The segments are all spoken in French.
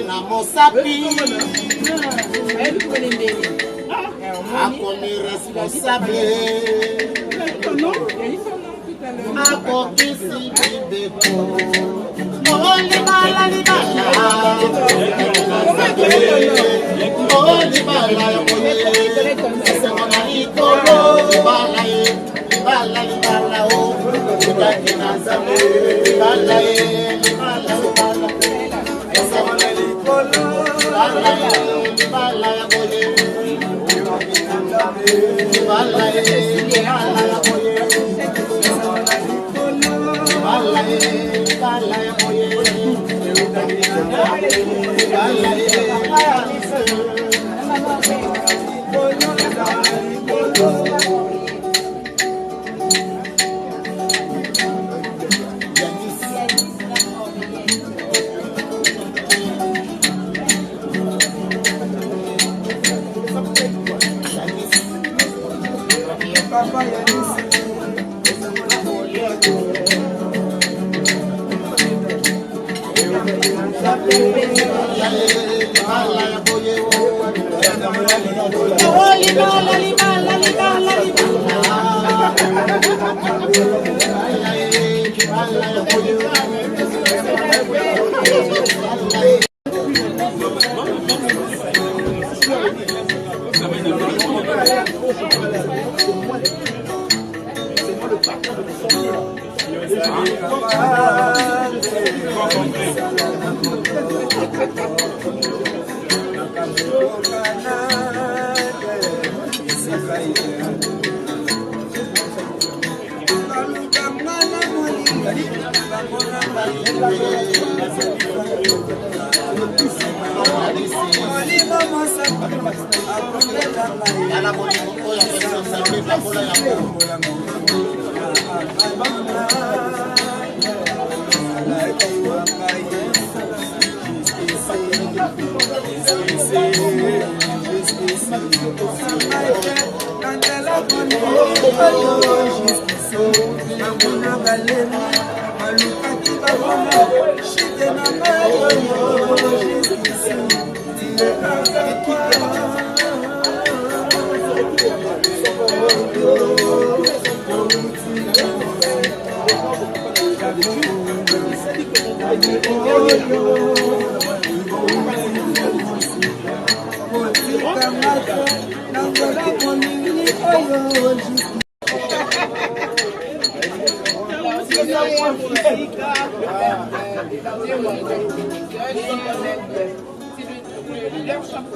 na mosapi akoni responsable akokisi bibeko olibala libala olibala semona likolo libala libala libala o libakina nzambe libala libala libala semona likolo libala libala ya boye libala libala ya boye libala ya boye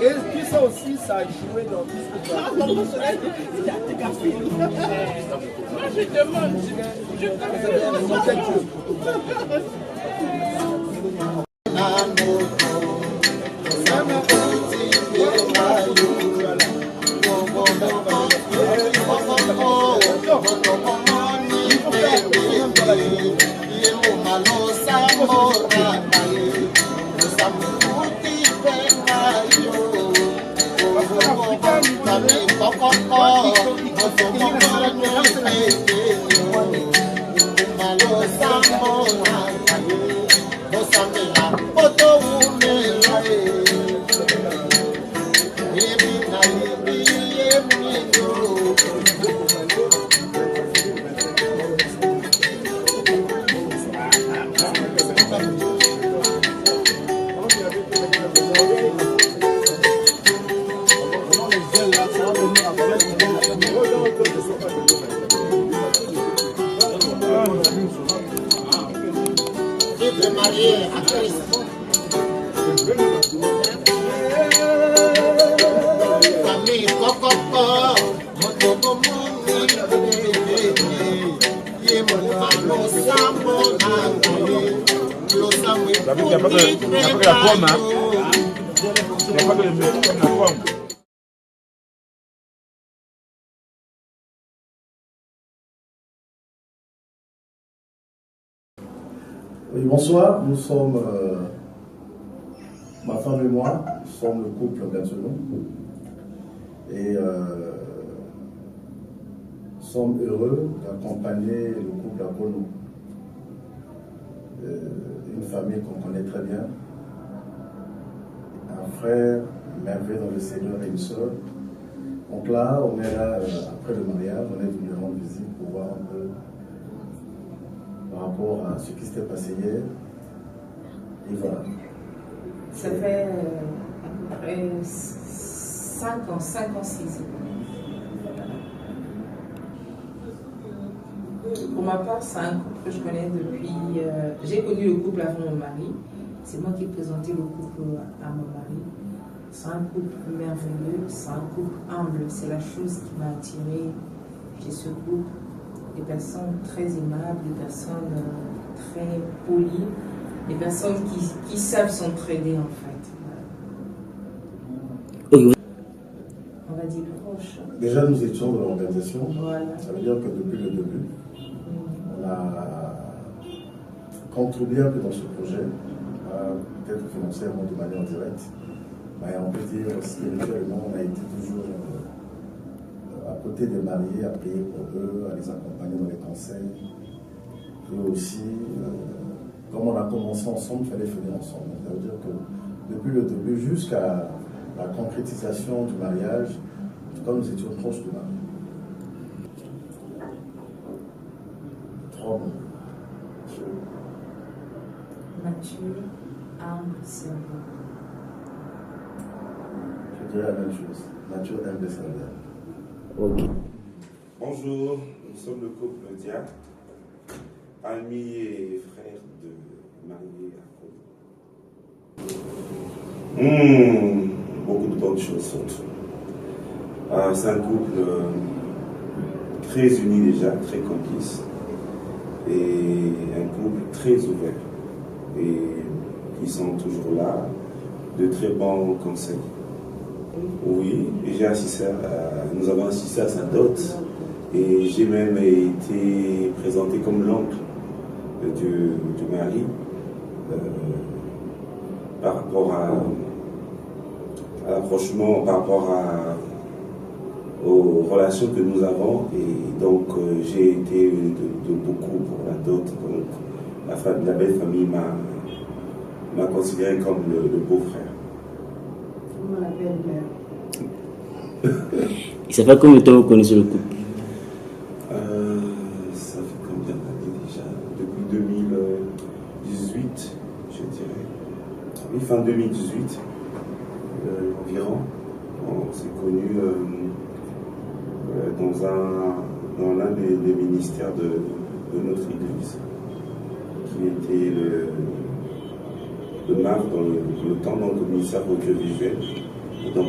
Et puis ça aussi, ça a joué dans tout ce que tu as dit. Moi je demande, Oui, bonsoir, nous sommes, ma femme et moi, nous sommes le couple Gatineau et nous sommes heureux d'accompagner le couple Apollo, une famille qu'on connaît très bien, frère, merveille dans le Seigneur et une soeur. Donc là, on est là, après le mariage, on est venu rendre visite pour voir un peu par rapport à ce qui s'était passé hier. Et voilà. Ça fait à peu près 5 ans, 6 ans. Pour ma part, c'est un couple que je connais depuis... j'ai connu le couple avant mon mari. C'est moi qui ai présenté le couple à mon mari. C'est un couple merveilleux, c'est un couple humble. C'est la chose qui m'a attirée chez ce couple. Des personnes très aimables, des personnes très polies, des personnes qui savent s'entraider en fait. Okay. On va dire proche. Déjà, nous étions dans l'organisation. Voilà. Ça veut dire que depuis le début, on a contribué un peu dans ce projet, peut-être financièrement de manière directe, mais on peut dire spirituellement, on a été toujours à côté des mariés, à prier pour eux, à les accompagner dans les conseils. Eux aussi, comme on a commencé ensemble, il fallait finir ensemble. Ça veut dire que depuis le début jusqu'à la concrétisation du mariage, en tout cas, nous étions proches du mariage. 3 mots. Mature, humble, serviable. Je dirais la même chose. Mature, humble et serviable. Ok. Bonjour, nous sommes le couple Dia, amis et frères de mariés à Côte. Beaucoup de bonnes choses surtout. C'est un couple très uni déjà, très complice, et un couple très ouvert. Et ils sont toujours là, de très bons conseils. Oui, et nous avons assisté à sa dot, et j'ai même été présenté comme l'oncle du mari par rapport à l'approchement, par rapport aux relations que nous avons, et donc j'ai été de beaucoup pour la dot. Donc la belle famille m'a considéré comme le beau-frère. Comment la belle-mère? Et ça fait combien de temps que vous connaissez le couple? Ça fait combien d'années déjà? Depuis 2018, je dirais. Oui, fin 2018 environ. On s'est connus dans l'un des ministères de notre église, qui était le MAF dans le temps, donc le ministère audiovisuel. Donc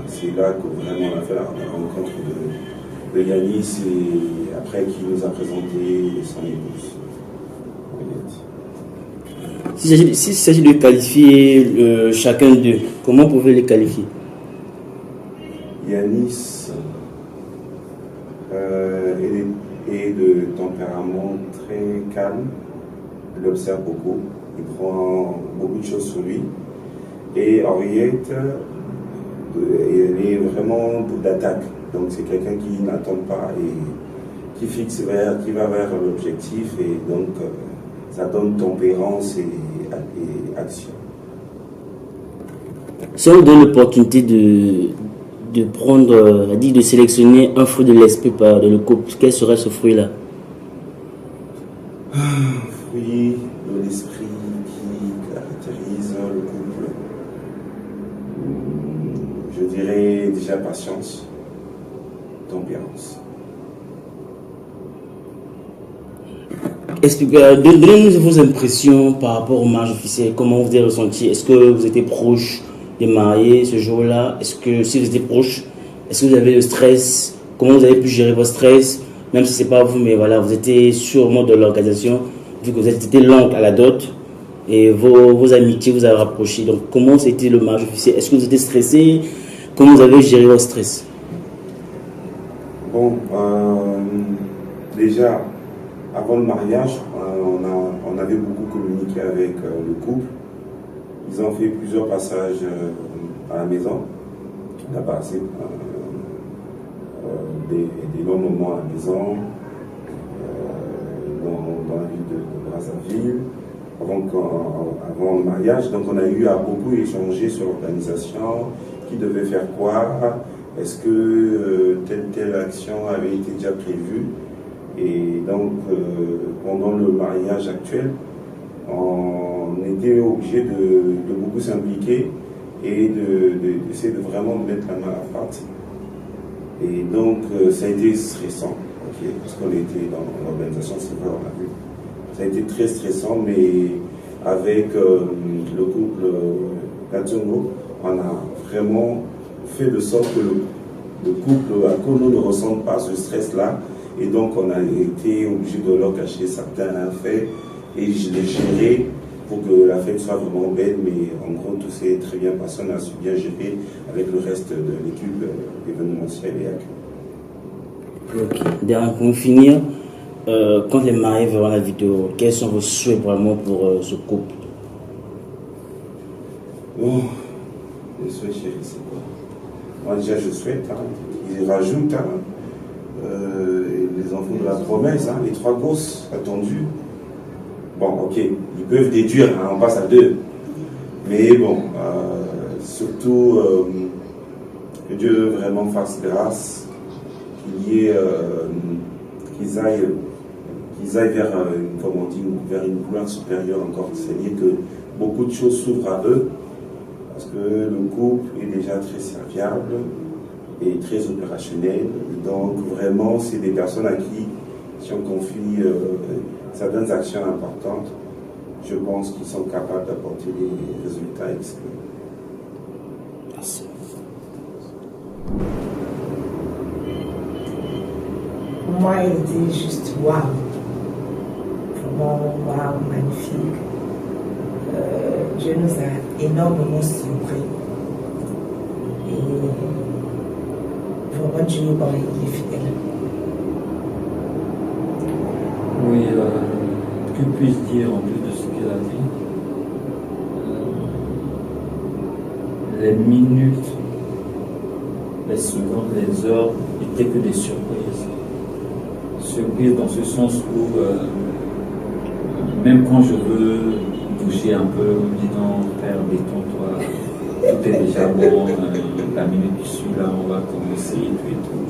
c'est là que vraiment on a fait la rencontre de Yanis, et après qui nous a présenté son épouse. S'il s'agit de qualifier chacun d'eux, comment vous pouvez les qualifier? Yanis est de tempérament très calme, il observe beaucoup, il prend beaucoup de choses sur lui. Et Henriette, elle est vraiment d'attaque. Donc c'est quelqu'un qui n'attend pas et qui va vers l'objectif, et donc ça donne tempérance et action. Si on vous donne l'opportunité de prendre, de sélectionner un fruit de l'esprit dans le couple, quel serait ce fruit-là? Fruit de l'esprit qui caractérise le couple. Je dirais déjà patience, tempérance. Donnez-nous vos impressions par rapport au mariage officiel. Comment vous avez ressenti? Est-ce que vous étiez proche des mariés ce jour-là? Est-ce que si vous étiez proche, est-ce que vous avez le stress? Comment vous avez pu gérer votre stress? Même si ce n'est pas vous, mais voilà, vous étiez sûrement de l'organisation, vu que vous étiez l'oncle à la dot, et vos amitiés vous avez rapprochés. Donc comment c'était le mariage officiel? Est-ce que vous étiez stressé? Comment vous avez géré votre stress? Bon, déjà, avant le mariage, on avait beaucoup communiqué avec le couple. Ils ont fait plusieurs passages à la maison. On a passé des longs moments à la maison, dans la ville de Brazzaville. avant le mariage. Donc on a eu à beaucoup échanger sur l'organisation, qui devait faire quoi, est-ce que telle action avait été déjà prévue. Et donc pendant le mariage actuel, on était obligé de beaucoup s'impliquer et d'essayer de vraiment mettre la main à la pâte. Et donc ça a été stressant, okay, parce qu'on était dans l'organisation, c'est vrai, on a vu. Ça a été très stressant, mais avec le couple Katsongo, on a vraiment fait de sorte que le couple Akono ne ressente pas ce stress-là. Et donc on a été obligé de leur cacher certains faits et je les gérer pour que la fête soit vraiment belle. Mais en gros, tout s'est très bien passé. On a su bien gérer avec le reste de l'équipe événementielle et accueil. Ok. Dernier pour finir, quand les mariés verront la vidéo, quels sont vos souhaits vraiment pour ce couple? Oh, les souhaits chéris, c'est quoi? Moi déjà je souhaite, hein, ils rajoutent les enfants de la promesse, hein, les 3 gosses attendus. Bon, ok, ils peuvent déduire, hein, on passe à 2. Mais bon, surtout que Dieu vraiment fasse grâce, qu'ils aillent vers, comme on dit, vers une gloire supérieure encore. C'est-à-dire que beaucoup de choses s'ouvrent à eux, parce que le couple est déjà très serviable et très opérationnel. Donc vraiment, c'est des personnes à qui, si on confie certaines actions importantes, je pense qu'ils sont capables d'apporter des résultats excellents. Merci. Pour moi, il était juste waouh. Vraiment waouh, magnifique. Dieu nous a énormément surpris. Et vraiment, Dieu il est fidèle. Oui, que puis-je dire en plus de ce qu'il a dit? Les minutes, les secondes, les heures étaient que des surprises. Surprises dans ce sens où, même quand je veux bouger un peu, en me disant, Père, détends-toi, tout est déjà bon, la minute qui suit là, on va commencer et tout.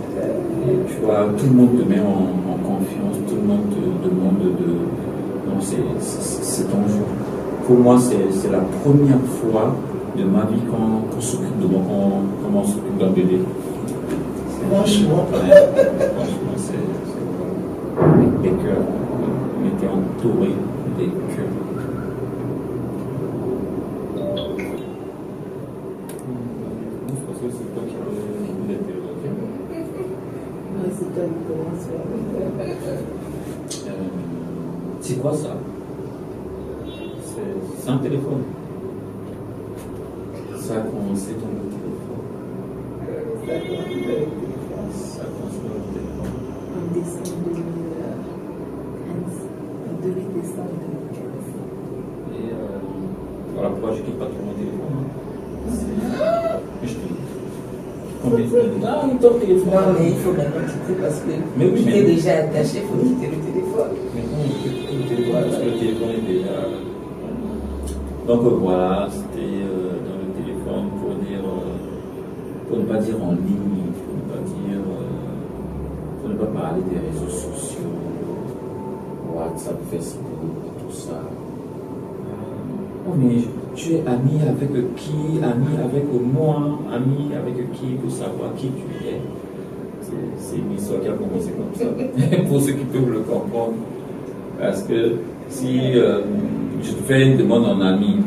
Et tu vois, tout le monde te met en confiance, tout le monde te demande de... Non, c'est ton jour. Pour moi, c'est la première fois de ma vie qu'on s'occupe de moi, comment on s'occupe d'un bébé. Franchement. Franchement, c'est des cœurs. On était entourés des cœurs. C'est toi qui voulais interroger. Oui, c'est toi qui commence. C'est quoi ça? C'est un téléphone. Ça a commencé dans le téléphone. Ça a commencé dans le téléphone. En décembre 2015. 2 décembre 2015. Et voilà pourquoi je ne quitte pas trop mon téléphone. Mais je te dis. Non, ton téléphone. Non, mais il faut maintenant quitter parce que tu es déjà attaché, il faut quitter le téléphone. Mais non, on quitte le téléphone parce que le téléphone est déjà. Donc voilà, c'était dans le téléphone pour dire, pour ne pas dire en ligne, pour ne pas parler des réseaux sociaux, WhatsApp, Facebook, tout ça. Oh mais tu es ami avec qui? Ami avec moi? Ami avec qui pour savoir qui tu es? C'est une histoire qui a commencé comme ça. Pour ceux qui peuvent le comprendre. Parce que si je te fais une demande en ami,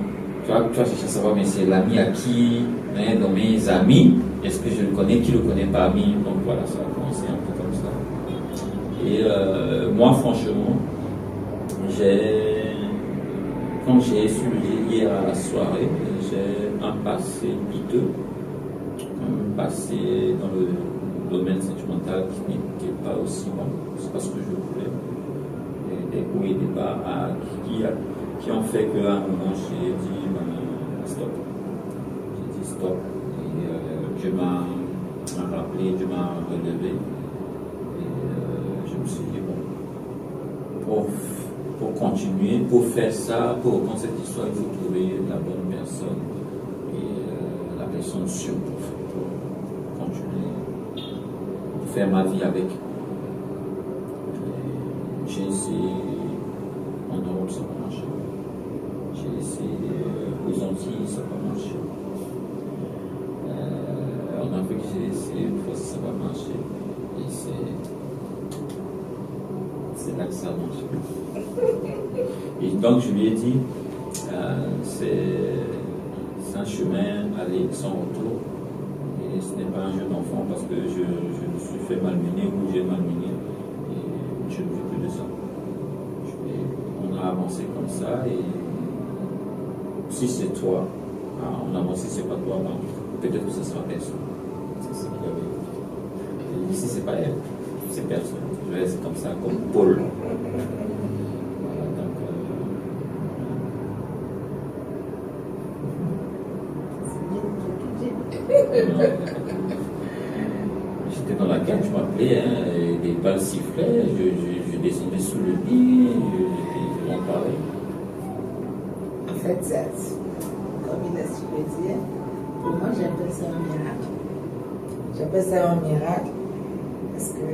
tu vas chercher à savoir, mais c'est l'ami à qui, hein, dans mes amis, est-ce que je le connais, qui le connaît pas ami? Donc voilà, ça a commencé un peu comme ça. Et moi, franchement, quand j'ai su hier à la soirée, j'ai un passé piteux, un passé dans le domaine sentimental qui n'était pas aussi bon, c'est pas ce que je voulais. Des hauts et des bas qui ont fait qu'à un moment j'ai dit stop. J'ai dit stop. Et Dieu m'a rappelé, Dieu m'a relevé. Et je me suis dit bon, pour continuer, pour faire ça, pour reprendre cette histoire, il faut trouver la bonne personne et la personne sûre pour continuer, pour faire ma vie avec. J'ai essayé en Europe, ça n'a pas marché. J'ai essayé aux Antilles, ça n'a pas marché. En Afrique, j'ai essayé une fois, ça n'a pas marché. Et c'est là que ça a marché. Et donc, je lui ai dit, c'est un chemin aller sans retour. Et ce n'est pas un jeu d'enfant parce que je me suis fait malmener ou j'ai malmené. Et je ne veux plus de ça. On a avancé comme ça. Et si c'est toi, on avance, si c'est pas toi, peut-être que ce sera personne. C'est ce qu'il y avait. Et si c'est pas elle, c'est personne. Je reste comme ça, comme Paul. Voilà, donc, j'étais dans la cage, je m'appelais, hein, des balles sifflaient, je descendais sous le lit, on parlait. En fait, comme il a su le dire, pour moi j'appelle ça un miracle. J'appelle ça un miracle parce que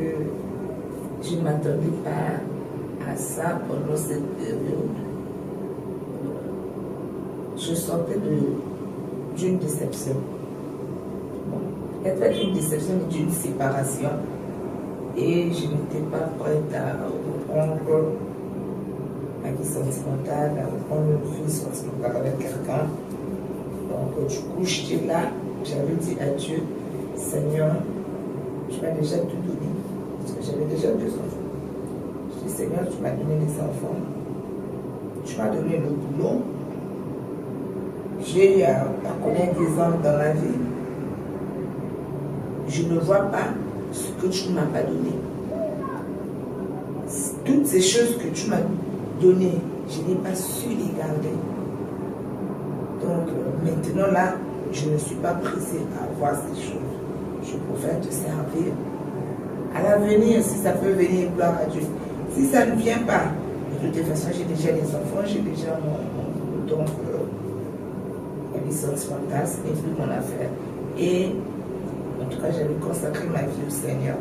je ne m'attendais pas à ça pendant cette période. Je sortais d'une déception. Bon, peut-être une déception, mais d'une séparation. Et je n'étais pas prête à reprendre ma vie sentimentale, à reprendre une vie sentimentale avec quelqu'un. Donc, du coup, j'étais là, j'avais dit à Dieu, Seigneur, tu m'as déjà tout donné, parce que j'avais déjà 2 enfants. Je dis, Seigneur, tu m'as donné les enfants, tu m'as donné le boulot, j'ai eu à connaître des hommes dans la vie. Je ne vois pas ce que tu ne m'as pas donné. Toutes ces choses que tu m'as données, je n'ai pas su les garder. Donc maintenant là, je ne suis pas pressée à avoir ces choses. Je préfère te servir. À l'avenir, si ça peut venir, gloire à Dieu. Si ça ne vient pas, de toute façon, j'ai déjà les enfants, j'ai déjà mon donc la vie sentimentale, ce n'est plus mon affaire. Et en tout cas, j'avais consacré ma vie au Seigneur.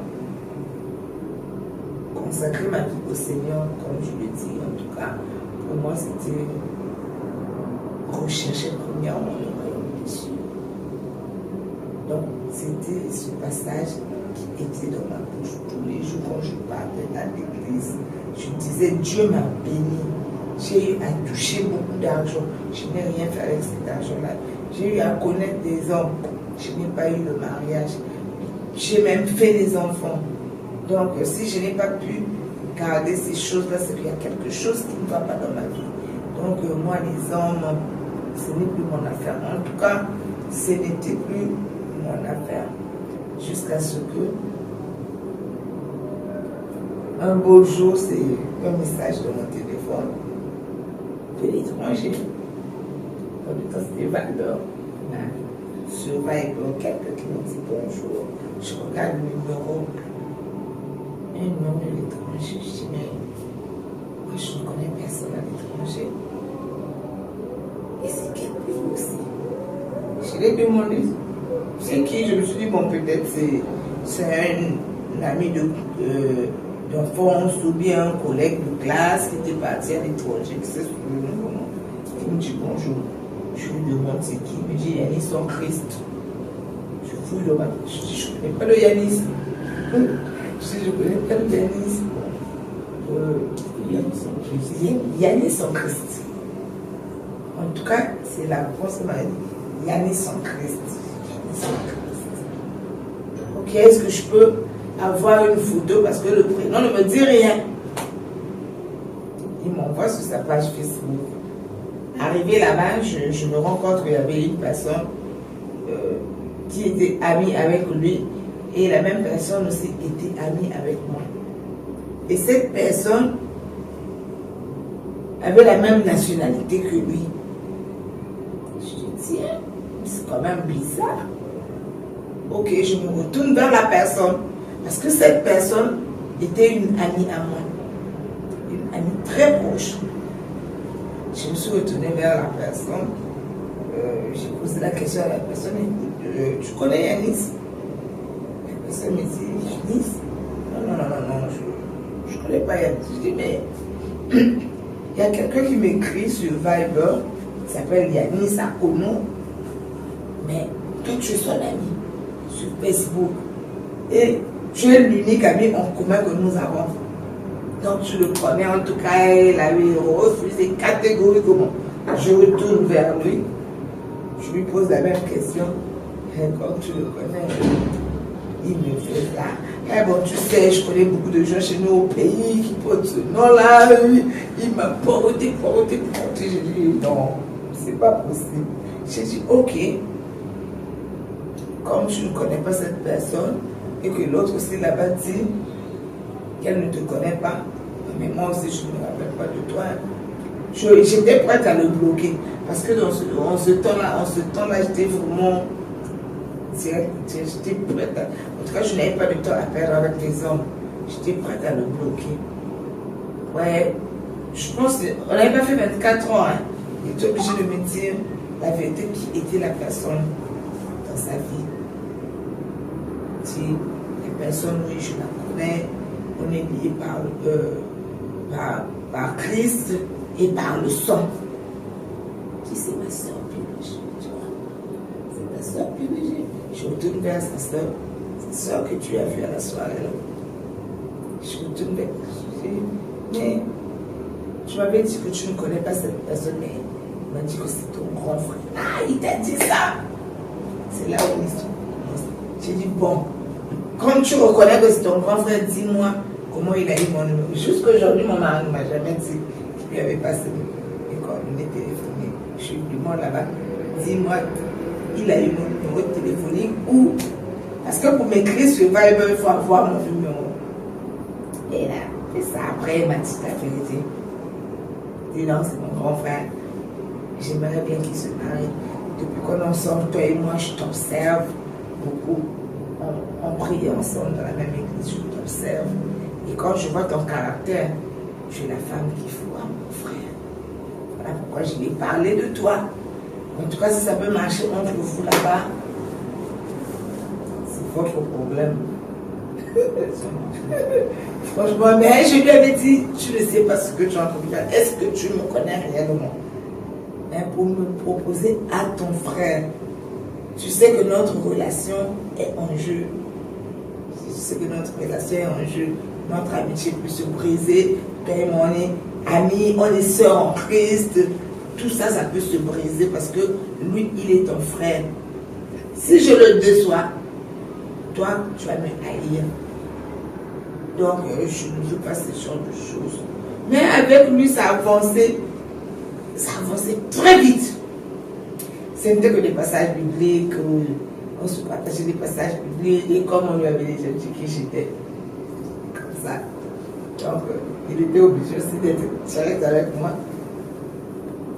Consacrer ma vie au Seigneur, comme je le dis, en tout cas, pour moi, c'était rechercher premièrement le royaume des cieux. Donc, c'était ce passage qui était dans ma bouche tous les jours quand je partais à l'église. Je disais, Dieu m'a béni. J'ai eu à toucher beaucoup d'argent. Je n'ai rien fait avec cet argent-là. J'ai eu à connaître des hommes. Je n'ai pas eu le mariage. J'ai même fait des enfants. Donc, si je n'ai pas pu garder ces choses-là, c'est qu'il y a quelque chose qui ne va pas dans ma vie. Donc, moi, les hommes, ce n'est plus mon affaire. En tout cas, ce n'était plus mon affaire. Jusqu'à ce que, un beau jour, c'est un message de mon téléphone de l'étranger. Dans le temps, c'était Val-d'Or. Sur Viber, quelqu'un qui me dit bonjour. Je regarde le numéro. Un nom de l'étranger. Je dis, mais moi, je ne connais personne à l'étranger. Et c'est quel pays aussi? Je l'ai demandé. C'est qui? Je me suis dit, bon, peut-être c'est un ami d'enfance ou bien un collègue de classe qui était parti à l'étranger. Il me dit bonjour. Je lui demande c'est qui. Il me dit Yanis en Christ. Je fouille le matin. Je dis je ne connais pas le Yanis. Je dis je ne connais pas le Yanis. Yanis en Christ. En tout cas, c'est la réponse que m'a dit. Yanis en Christ. Ok, est-ce que je peux avoir une photo parce que le prénom ne me dit rien? Il m'envoie sur sa page Facebook. Arrivé là-bas, je me rends compte qu'il y avait une personne qui était amie avec lui et la même personne aussi était amie avec moi. Et cette personne avait la même nationalité que lui. Je dis, tiens, c'est quand même bizarre. Ok, je me retourne vers la personne parce que cette personne était une amie à moi. ami très proche. Je me suis retournée vers la personne. J'ai posé la question à la personne, tu connais Yanis? La personne me dit, Yanis? Non, je ne connais pas Yanis. Je dis, mais il y a quelqu'un qui m'écrit sur Viber, qui s'appelle Yanis Akono, mais toi tu es son ami sur Facebook. Et tu es l'unique ami en commun que nous avons. Donc tu le connais, en tout cas, il avait refusé catégoriquement. Je retourne vers lui, je lui pose la même question. Et comme tu le connais, il me fait ça. Eh bon, tu sais, je connais beaucoup de gens chez nous au pays qui portent ce nom-là. Il m'a porté. J'ai dit, non, c'est pas possible. J'ai dit, ok, comme tu ne connais pas cette personne, et que l'autre aussi là-bas dit qu'elle ne te connaît pas, mais moi aussi je ne me rappelle pas de toi. J'étais prête à le bloquer parce que dans ce temps-là, j'étais vraiment directe, j'étais prête en tout cas, je n'avais pas de temps à perdre avec les hommes. J'étais prête à le bloquer. Ouais, je pense qu'on n'avait pas fait 24 ans. Hein. Il était obligé de me dire la vérité qui était la personne dans sa vie. Les personnes, oui, je la connais, on est liés par Christ et par le sang. C'est ma soeur biologique, tu vois. C'est ta soeur biologique. Je retourne vers sa soeur que tu as vue à la soirée. Là. Je retourne vers elle. Mais tu m'avais dit que tu ne connais pas cette personne, mais il m'a dit que c'est ton grand frère. Ah, il t'a dit ça. C'est là où l'histoire. J'ai dit, bon. Quand tu reconnais que c'est ton grand frère, dis-moi comment il a eu mon numéro. Jusqu'aujourd'hui, mon mari ne m'a jamais dit qu'il lui avait passé mes coordonnées téléphoniques. Je suis du monde là-bas. Dis-moi, il a eu mon numéro téléphonique ou. Parce que pour m'écrire sur Viber, il faut avoir mon numéro. Et là, c'est ça. Après, il m'a dit la vérité. Il dit non, c'est mon grand frère. J'aimerais bien qu'il se marie. Depuis qu'on est ensemble, toi et moi, je t'observe beaucoup. On prie ensemble dans la même église, je t'observe. Et quand je vois ton caractère, tu es la femme qu'il faut à mon frère. Voilà pourquoi je lui ai parlé de toi. En tout cas, si ça peut marcher entre vous là-bas, c'est votre problème. Franchement, mais je lui avais dit, tu ne sais pas ce que tu es en train de faire. Est-ce que tu me connais réellement? Mais pour me proposer à ton frère, tu sais que notre relation est en jeu. Tu sais que notre relation est en jeu. Notre amitié peut se briser. Toi et moi, on est amis, on est sœurs en Christ. Tout ça, ça peut se briser parce que lui, il est ton frère. Si je le déçois, toi, tu vas me haïr. Donc, je ne veux pas ce genre de choses. Mais avec lui, ça avançait très vite. C'était que des passages bibliques, on se partageait des passages bibliques, et comme on lui avait déjà dit que j'étais comme ça. Donc, il était obligé aussi d'être direct avec moi.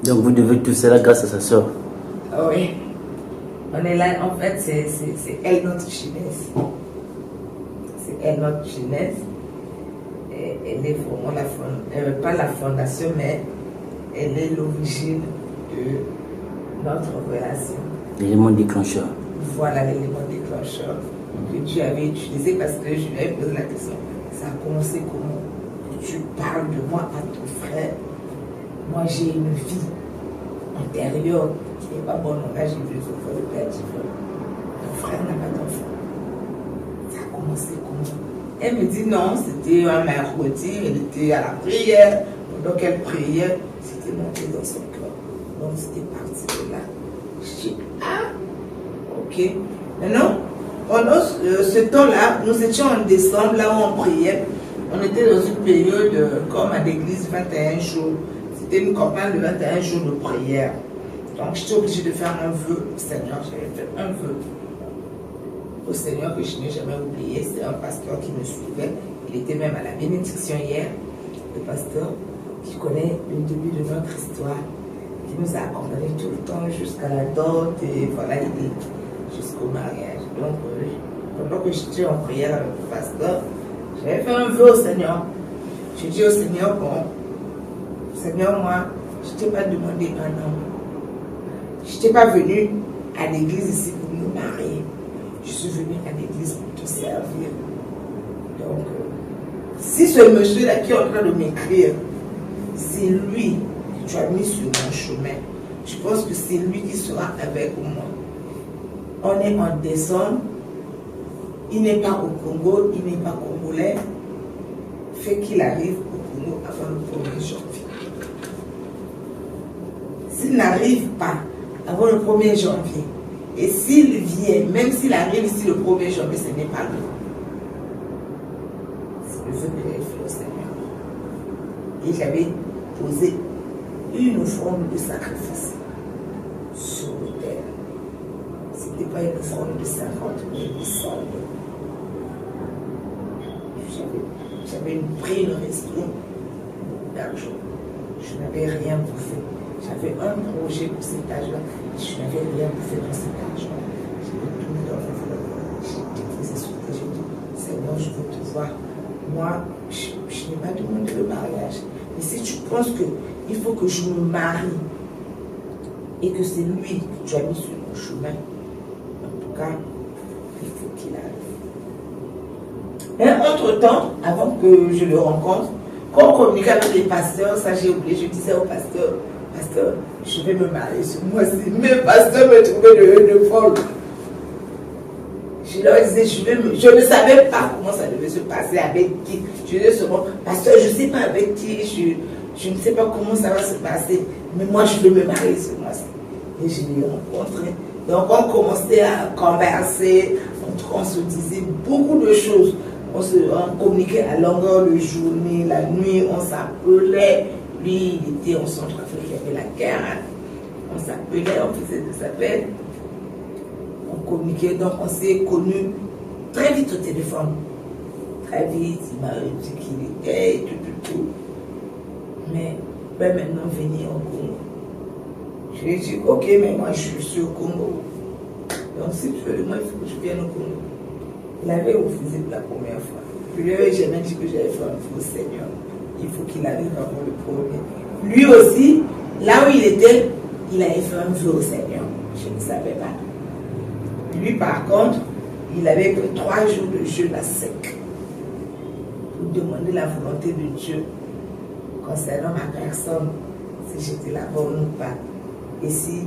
Donc, vous devez tout cela grâce à sa soeur. Oui. On est là, en fait, c'est elle notre genèse. C'est elle notre genèse. Elle est vraiment pas la fondation, mais elle est l'origine de notre relation. L'élément déclencheur. Voilà l'élément déclencheur que Dieu avait utilisé parce que je lui avais posé la question. Ça a commencé comment? Tu parles de moi à ton frère. Moi j'ai une vie antérieure qui n'est pas bonne. Là j'ai vu son frère, le père, j'ai fait. Ton frère n'a pas d'enfant. Ça a commencé comment? Elle me dit non, c'était un mercredi, elle était à la prière. Pendant qu'elle priait, c'était monté dans son cœur. Donc c'était parti de là. Je dis, ah, ok. Maintenant, pendant ce temps-là, nous étions en décembre, là où on priait. On était dans une période, comme à l'église, 21 jours. C'était une campagne de 21 jours de prière. Donc j'étais obligée de faire un vœu au Seigneur. J'avais fait un vœu au Seigneur que je n'ai jamais oublié. C'est un pasteur qui me suivait. Il était même à la bénédiction hier. Le pasteur qui connaît le début de notre histoire, qui nous a accompagnés tout le temps jusqu'à la dot et voilà, jusqu'au mariage. Donc, pendant que j'étais en prière avec le pasteur, j'avais fait un vœu au Seigneur. J'ai dit au Seigneur, bon, Seigneur, moi, je ne t'ai pas demandé un homme. Je n'étais pas venue à l'église ici pour me marier. Je suis venue à l'église pour te servir. Donc, si ce monsieur-là qui est en train de m'écrire, c'est lui que tu as mis sur mon chemin, je pense que c'est lui qui sera avec moi. On est en décembre, il n'est pas au Congo, il n'est pas congolais. Fait qu'il arrive au Congo avant le 1er janvier. S'il n'arrive pas avant le 1er janvier, et s'il vient, même s'il arrive ici le 1er janvier, ce n'est pas lui. C'est le feu que j'avais fait au Seigneur. Et j'avais posé une forme de sacrifice sur l'autel. Ce n'était pas une forme de 50 000, de 100 000. J'avais pris une resto d'argent. Je n'avais rien bouffé. J'avais un projet pour cet âge-là. Je n'avais rien bouffé dans cet argent. J'avais tout mis dans l'enveloppe. J'ai déposé sur tes genoux. Seigneur, je veux te voir. Moi, je n'ai pas demandé le mariage. Mais si tu penses qu'il faut que je me marie et que c'est lui que tu as mis sur mon chemin, en tout cas, il faut qu'il arrive. Et entre-temps, avant que je le rencontre, quand on communiquait avec les pasteurs, ça j'ai oublié, je disais au pasteur, pasteur, je vais me marier ce mois-ci. Mais le pasteur me trouvait de folle. Je leur disais, je ne savais pas comment ça devait se passer, avec qui. Je disais seulement, pasteur, je ne sais pas avec qui, je ne sais pas comment ça va se passer, mais moi je vais me marier ce mois-ci. Et je l'ai rencontré. Donc on commençait à converser, on se disait beaucoup de choses. On communiquait à longueur de journée, la nuit, on s'appelait. Lui, il était en Centrafrique, il y avait la guerre. On s'appelait, on faisait des appels. On communiquait, donc on s'est connus très vite au téléphone. Très vite, il m'a dit qui il était et tout. Mais maintenant, venir au Congo. Je lui ai dit, ok, mais moi je suis au Congo. Donc si tu veux, moi il faut que je vienne au Congo. Il avait refusé pour la première fois. Je lui avais jamais dit que j'allais faire un faux Seigneur. Il faut qu'il arrive avant le premier. Lui aussi, là où il était, il avait fait un vœu au Seigneur. Je ne savais pas. Lui, par contre, il avait pris 3 jours de jeûne à sec pour demander la volonté de Dieu concernant ma personne, si j'étais là bas ou pas, et si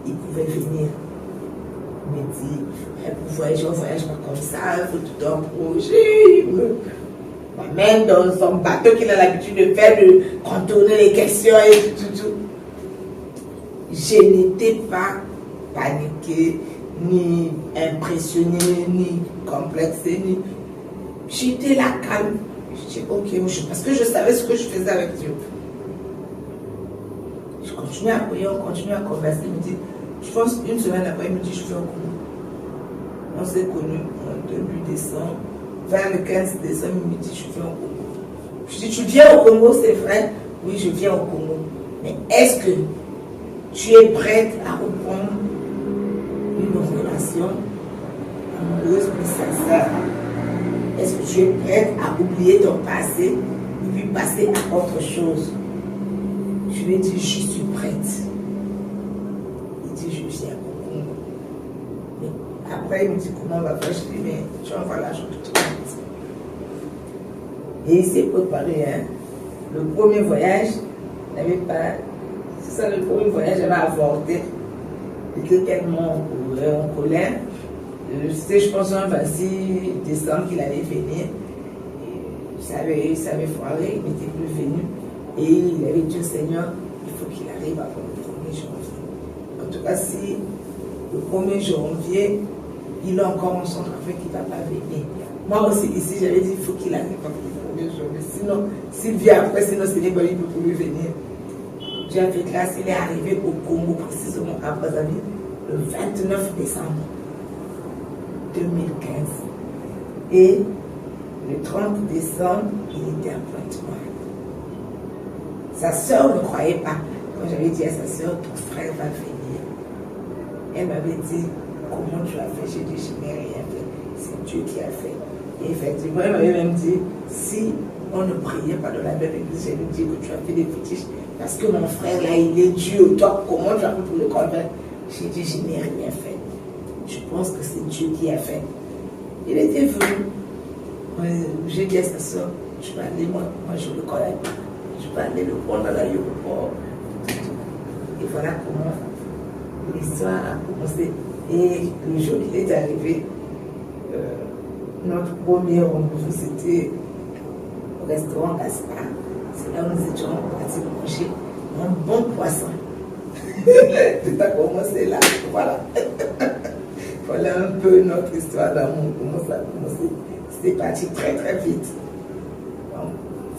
il pouvait venir. Il me dit, pour voyager, on ne voyage pas comme ça, il faut tout un projet. Il m'amène dans son bateau qu'il a l'habitude de faire, de contourner les questions et tout. Je n'étais pas paniquée, ni impressionnée, ni complexée, ni... J'étais là calme. Je dis, ok, parce que je savais ce que je faisais avec Dieu. Je continuais à prier, on continuait à converser. Il me dit, je pense une semaine après, il me dit, je vais au Congo. On s'est connus en début décembre. Vers le 15 décembre, il me dit, je viens au Congo. Je dis, tu viens au Congo, c'est vrai? Oui, je viens au Congo. Mais est-ce que tu es prête à reprendre une relation amoureuse plus sincère? Est-ce que tu es prête à oublier ton passé et puis passer à autre chose? Je lui ai dit, je suis prête. Il dit, je viens au Congo. Mais après, il me dit, comment on va faire? Je lui ai dit, mais tu envoies l'argent tout de suite. Et il s'est préparé. Hein. Le premier voyage, n'avait pas. C'est ça, le premier voyage, j'avais avorté. J'étais tellement en colère. C'était, je pense, un 26 décembre qu'il allait venir. Il s'avait foiré, il n'était plus venu. Et il avait dit au Seigneur, il faut qu'il arrive avant le 1er janvier. En tout cas, si le 1er janvier, il est encore en Centrafrique, il ne va pas venir. Moi aussi, ici, j'avais dit, il faut qu'il arrive avant le 1er janvier. Sinon, s'il vient après, sinon, ce n'est pas lui qui peut plus venir. J'ai fait classe, il est arrivé au Congo, précisément à Brazzaville, le 29 décembre 2015. Et le 30 décembre, il était à Pointe-Noire. Sa soeur ne croyait pas. Quand j'avais dit à sa soeur, ton frère va venir. Elle m'avait dit, comment tu as fait? J'ai dit, je n'ai rien fait. C'est Dieu qui a fait. Et effectivement, elle m'avait même dit, si on ne priait pas dans la même église. J'ai dit que tu as fait des fétiches parce que mon frère là, il est Dieu au top. Comment tu as fait pour le convaincre? J'ai dit, je n'ai rien fait. Je pense que c'est Dieu qui a fait. Il était venu. J'ai dit à sa soeur, je vais aller, moi je le connais pas. Je vais aller le prendre dans l'aéroport. Et voilà comment l'histoire a commencé. Et le jour qu'il est arrivé, notre premier rendez-vous, c'était au restaurant Gaspard. C'est là où nous étions partis manger un bon poisson. Tout a commencé là. Voilà. Voilà un peu notre histoire d'amour, comment ça a commencé. C'était parti très très vite.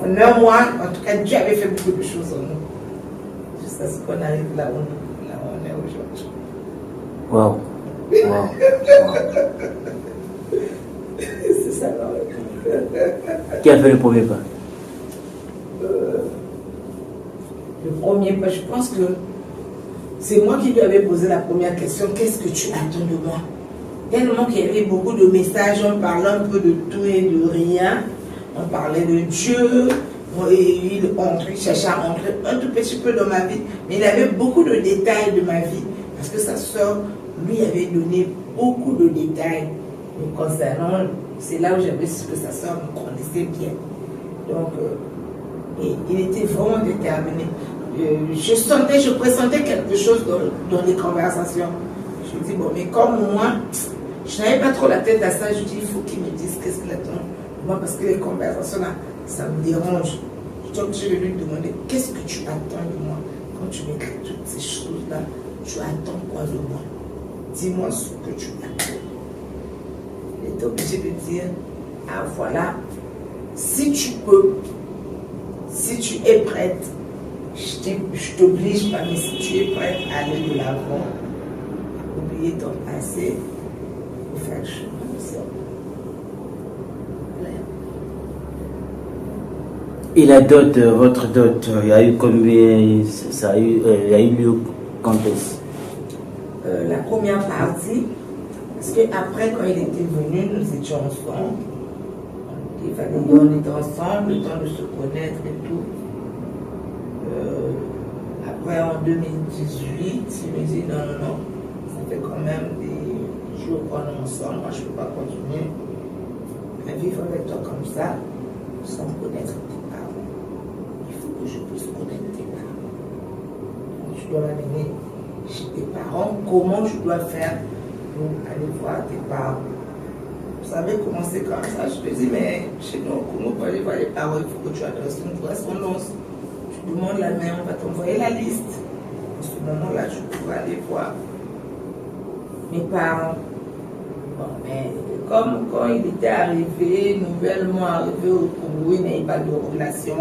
En un mois, en tout cas, Dieu avait fait beaucoup de choses en nous. Jusqu'à ce qu'on arrive là où on est aujourd'hui. Waouh. C'est ça, Qui a fait le premier pas? Le premier pas, je pense que c'est moi qui lui avais posé la première question. Qu'est-ce que tu attends de moi? Tellement qu'il y avait beaucoup de messages, on parlait un peu de tout et de rien. On parlait de Dieu, il cherchait à entrer un tout petit peu dans ma vie, mais il avait beaucoup de détails de ma vie, parce que sa soeur lui avait donné beaucoup de détails me concernant. C'est là où j'avais su que sa soeur me connaissait bien. Donc, il était vraiment déterminé. Je pressentais quelque chose dans les conversations. Je me dis, bon, mais comme moi, je n'avais pas trop la tête à ça, je dis, il faut qu'il me dise qu'est-ce qu'il attend. Moi, parce que les conversations là, ça me dérange. Donc, je vais lui demander, qu'est-ce que tu attends de moi? Quand tu m'écris toutes ces choses-là, tu attends quoi de moi? Dis-moi ce que tu attends. Il est obligé de dire, ah voilà, si tu peux, si tu es prête, je t'oblige pas, mais si tu es prête à aller de l'avant, oublier ton passé, pour faire le chemin de ça. Et la dot, votre dot, il y a eu combien? Ça a eu, il y a eu lieu quand est-ce? La première partie, parce qu'après, quand il était venu, nous étions ensemble. On était ensemble, le temps de se connaître et tout. Après, en 2018, il me dit non, ça fait quand même des jours qu'on est ensemble, moi je ne peux pas continuer à vivre avec toi comme ça, sans connaître tes parents. Il faut que je puisse connaître tes parents. Donc, je dois m'amener chez tes parents. Comment je dois faire pour aller voir tes parents? Vous savez comment c'est comme ça? Je te dis, mais chez nous, comment pour aller voir les parents, il faut que tu adresses une correspondance. Tu demandes la main, on va t'envoyer la liste. À ce moment-là, tu pourras aller voir mes parents. Bon, mais comme quand il était arrivé, nouvellement arrivé au Congo, il n'avait pas de relation.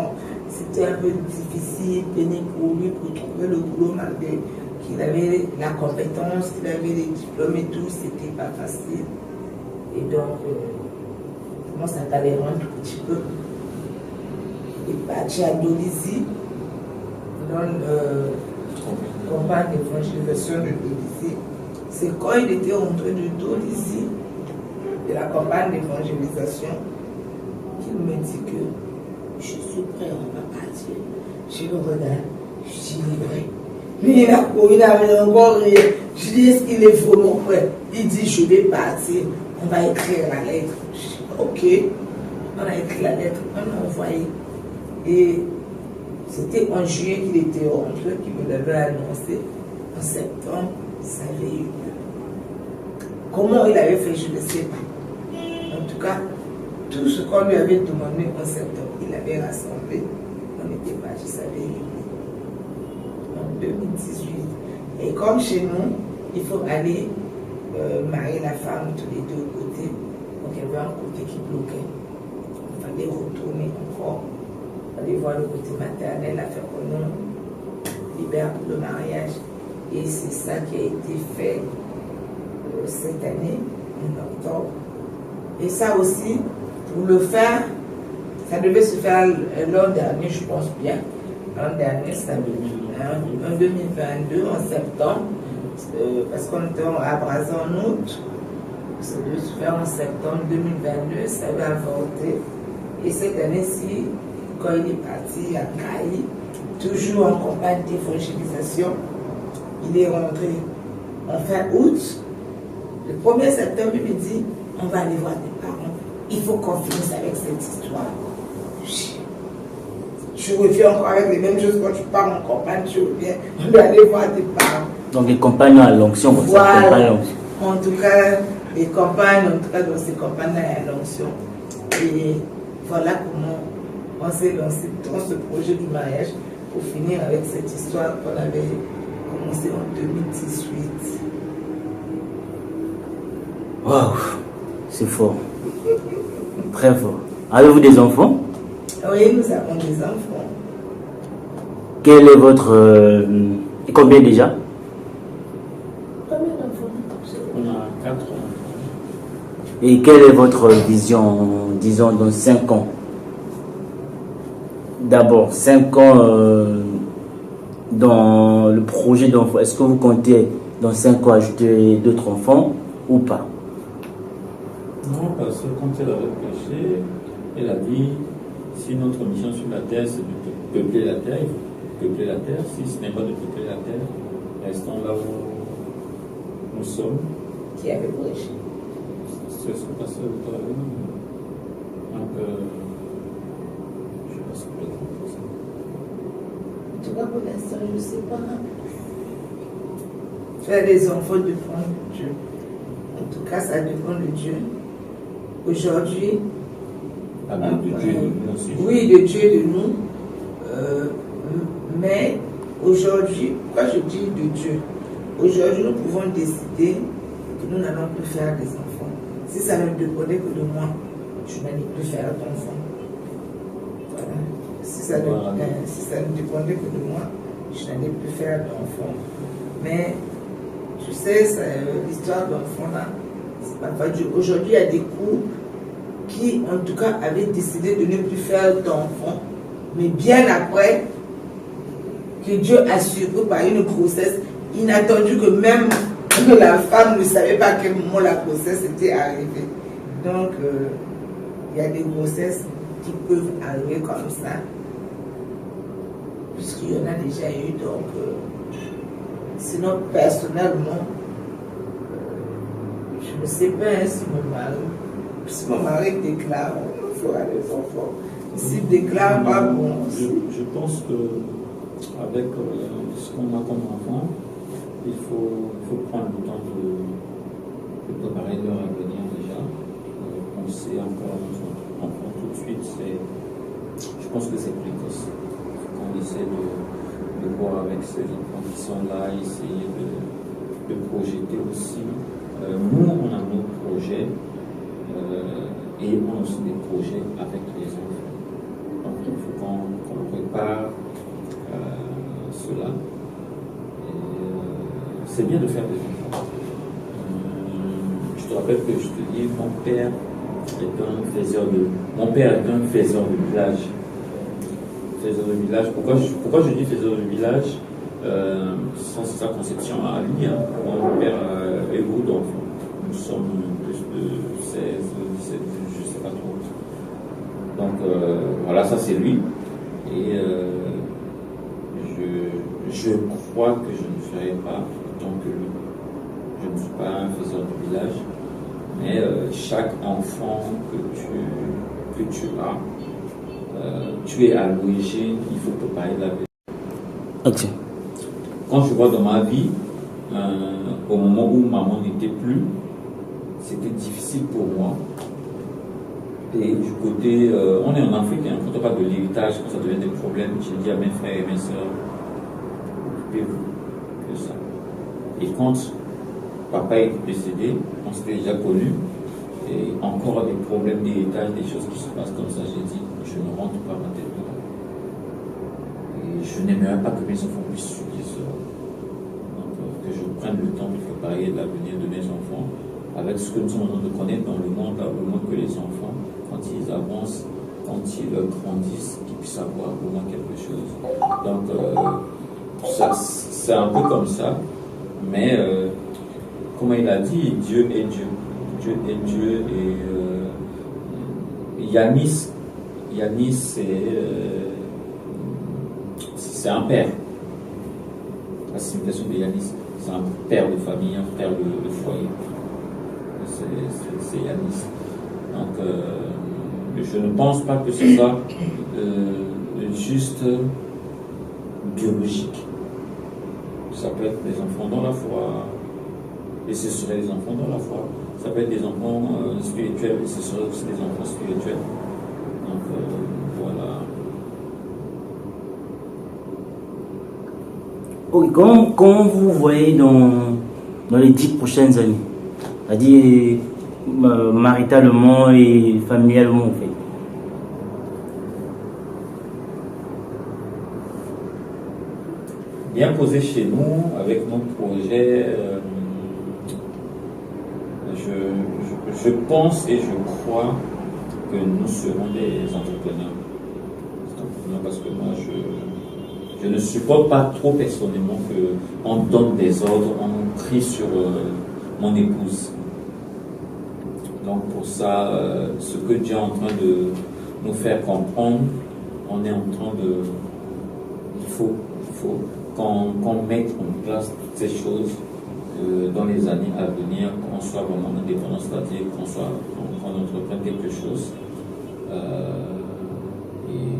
C'était un peu difficile, pénible pour lui pour trouver le boulot, malgré qu'il avait la compétence, qu'il avait les diplômes et tout, c'était pas facile. Et donc, moi, ça t'allait un tout petit peu. Il est parti à Dolisie, dans le combat d'évangélisation de Dolisie. C'est quand il était rentré de Dolisie, de la campagne d'évangélisation, qu'il me dit que je suis prêt, on va partir. Je le regarde, je dis vrai. Lui, il a couru, il avait encore rien. Je dis, est-ce qu'il est vraiment prêt? Il dit, je vais partir. On va écrire la lettre. Je dis, ok. On a écrit la lettre, on l'a envoyé. Et c'était en juillet qu'il était rentré, qu'il me l'avait annoncé. En septembre, ça avait eu lieu. Comment il avait fait, je ne sais pas. En tout cas, tout ce qu'on lui avait demandé en septembre, il avait rassemblé. On était parti, ça avait eu lieu. En 2018. Et comme chez nous, il faut aller marier la femme tous les deux côtés. Donc il y avait un côté qui bloquait. Il fallait retourner encore. Il fallait voir le côté maternel, la faire qu'on nous libère pour le mariage. Et c'est ça qui a été fait cette année, en octobre. Et ça aussi, pour le faire, ça devait se faire l'an dernier, je pense bien. L'an dernier, ça en 2022, en septembre, parce qu'on était à Brazza en août, ça devait se faire en septembre 2022, ça avait avorté. Et cette année-ci, quand il est parti à Caï, toujours en campagne d'évangélisation, il est rentré en fin août. Le 1er septembre, il me dit, on va aller voir tes parents. Il faut qu'on finisse avec cette histoire. Je reviens encore avec les mêmes choses quand tu pars en campagne, tu reviens, on doit aller voir tes parents. Donc les campagnes à l'onction, comme voilà. ça. En tout cas, les campagnes, en tout cas dans ces campagnes à l'onction. Et voilà comment on s'est lancé dans ce projet du mariage pour finir avec cette histoire qu'on avait commencé en 2018. Waouh, c'est fort. Très fort. Avez-vous des enfants? Oui, nous avons des enfants. Quel est votre... combien déjà? Combien d'enfants? On a 4 enfants. Et quelle est votre vision, disons, dans 5 ans? D'abord, 5 ans dans le projet d'enfant. Est-ce que vous comptez dans 5 ans ajouter d'autres enfants ou pas? Non, parce que quand elle a réfléchi, elle a dit, si notre mission sur la terre, c'est de peupler la terre, il faut peupler la terre. Si ce n'est pas de peupler la terre, restons là où nous sommes. Qui avait prêché? C'est ce que pasteur Victor avait dit. Donc, je pense que peut-être ça. En tout cas, pour l'instant, je ne sais pas. Faire des enfants dépend de Dieu. En tout cas, ça dépend de Dieu. Aujourd'hui, de Dieu et de nous aussi. Oui, de Dieu et de nous. Mais aujourd'hui, pourquoi je dis de Dieu? Aujourd'hui, nous pouvons décider que nous n'allons plus faire des enfants. Si ça ne dépendait que de moi, je n'allais plus faire d'enfants. Voilà. Si ça ne dépendait que de moi, je n'allais plus faire d'enfants. Mais, tu sais, l'histoire d'enfants là, c'est pas vrai. Aujourd'hui, il y a des couples qui, en tout cas, avaient décidé de ne plus faire d'enfants, mais bien après que Dieu a surpris par une grossesse inattendue que même la femme ne savait pas à quel moment la grossesse était arrivée. Donc, il y a des grossesses qui peuvent arriver comme ça, puisqu'il y en a déjà eu. Donc, sinon, personnellement, je ne sais pas si mon mari déclare, on fera des enfants. S'il ne déclare pas, bon. Je pense que avec ce qu'on a comme enfant, il faut prendre le temps de préparer leur avenir déjà. Penser encore à notre enfant tout de suite, je pense que c'est précoce. Il faut qu'on essaie de voir avec ces enfants qui sont là, essayer de projeter aussi. Nous, on a nos projets et on a aussi des projets avec les enfants. Donc il faut qu'on prépare cela. C'est bien de faire des enfants. Je te rappelle que je te dis, mon père est un faiseur de village. Faiseur de village. Pourquoi je dis faiseur de village? Sans sa conception à lui, hein. Mon père est beaucoup d'enfants. Nous sommes plus de 16, 17, je ne sais pas trop. Donc voilà, ça c'est lui. Et je crois que je ne ferai pas autant que lui. Je ne suis pas un faiseur de village, mais chaque enfant que tu as, tu es à l'origine, il faut préparer la vie. Ok. Quand je vois dans ma vie, au moment où maman n'était plus, c'était difficile pour moi. Et du côté, on est en Afrique, hein, quand on parle de l'héritage, quand ça devient des problèmes, j'ai dit à mes frères et mes soeurs, occupez-vous de ça. Et quand papa est décédé, on s'était déjà connus, et encore des problèmes d'héritage, des choses qui se passent comme ça, j'ai dit, je ne rentre pas ma tête dedans. Et je n'aimerais pas que mes enfants puissent subir cela. Donc, que je prenne le temps de préparer l'avenir de mes enfants avec ce que nous sommes en train de connaître dans le monde, au moins que les enfants, quand ils avancent, quand ils grandissent, qu'ils puissent avoir au moins quelque chose. Donc, c'est un peu comme ça, mais comme il a dit, Dieu est Dieu. Dieu est Dieu et Yanis, Yanis, c'est un père. La signification de Yanis, c'est un père de famille, un père de foyer. C'est Yanis. Donc, je ne pense pas que ce soit juste biologique. Ça peut être des enfants dans la foi, et ce seraient des enfants dans la foi. Ça peut être des enfants spirituels, et ce seraient aussi des enfants spirituels. Donc, voilà. Oui, comment vous voyez dans les 10 prochaines années? C'est-à-dire maritalement et familialement, en fait. Bien posé chez nous, avec nos projets, je pense et je crois que nous serons des entrepreneurs. Parce que moi, je ne supporte pas trop personnellement qu'on donne des ordres, on crie sur mon épouse. Donc pour ça, ce que Dieu est en train de nous faire comprendre, on est en train de... Il faut qu'on mette en place toutes ces choses dans les années à venir, qu'on soit vraiment indépendant, c'est-à-dire qu'on entreprenne quelque chose et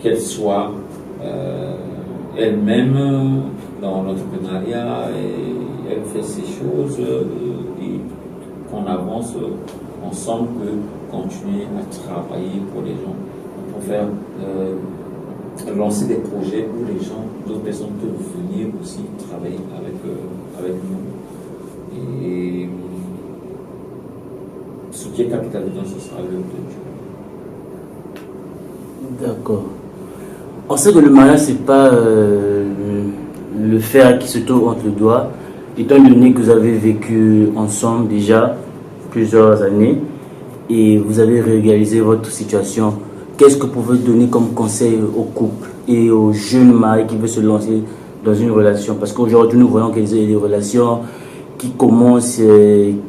qu'elle soit elle-même dans l'entrepreneuriat et elle fait ces choses et qu'on avance ensemble, que continuer à travailler pour les gens, pour faire lancer des projets où les gens, d'autres personnes peuvent venir aussi travailler avec nous. Et ce qui est capital dedans, ce sera l'œuvre de Dieu. D'accord. On sait que le mariage, c'est pas le fer qui se trouve entre les doigts. Étant donné que vous avez vécu ensemble déjà plusieurs années et vous avez réalisé votre situation, qu'est-ce que vous pouvez donner comme conseil aux couples et aux jeunes mariés qui veulent se lancer dans une relation? Parce qu'aujourd'hui, nous voyons qu'il y a des relations qui commencent,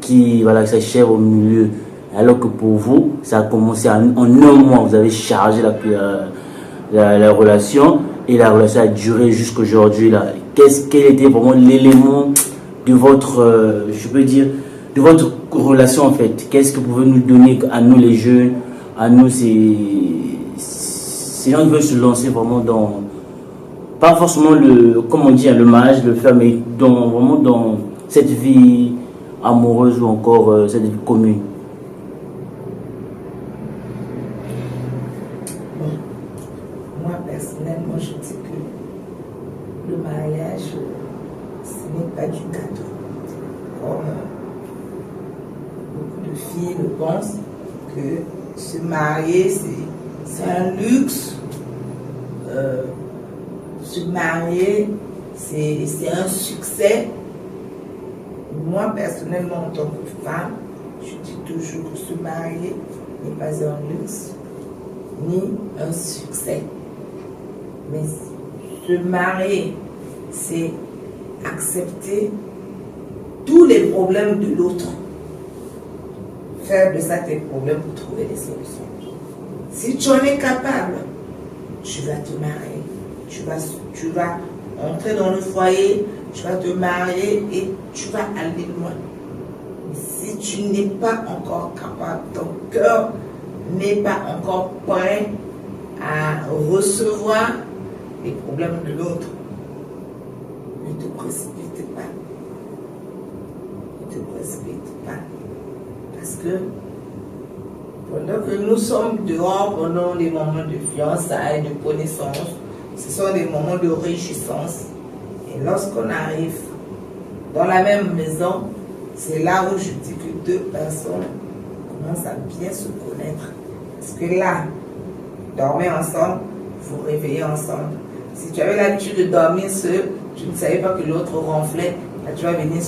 qui s'achèvent au milieu. Alors que pour vous, ça a commencé en un mois, vous avez chargé la relation et la relation a duré jusqu'aujourd'hui. Quel était vraiment l'élément de votre, je peux dire, de votre relation en fait? Qu'est-ce que vous pouvez nous donner à nous les jeunes, à nous ces gens qui veulent se lancer vraiment dans, pas forcément le mariage, le faire, mais vraiment dans cette vie amoureuse ou encore cette vie commune? Moi, personnellement, je dis que le mariage, ce n'est pas du gâteau. Comme beaucoup de filles le pensent, que se marier, c'est un luxe. Se marier, c'est un succès. Moi, personnellement, en tant que femme, je dis toujours que se marier n'est pas un luxe, ni un succès. Mais se marier, c'est accepter tous les problèmes de l'autre. Faire de ça tes problèmes pour trouver des solutions. Si tu en es capable, tu vas te marier. Tu vas entrer dans le foyer, tu vas te marier et tu vas aller loin. Mais si tu n'es pas encore capable, ton cœur n'est pas encore prêt à recevoir les problèmes de l'autre, ne te précipite pas. Ne te précipite pas. Parce que pendant que nous sommes dehors, pendant les moments de fiançailles, de connaissance, ce sont des moments de réjouissance. Et lorsqu'on arrive dans la même maison, c'est là où je dis que deux personnes commencent à bien se connaître. Parce que là, dormez ensemble, vous réveillez ensemble. Si tu avais l'habitude de dormir seul, tu ne savais pas que l'autre ronflait, là tu vas venir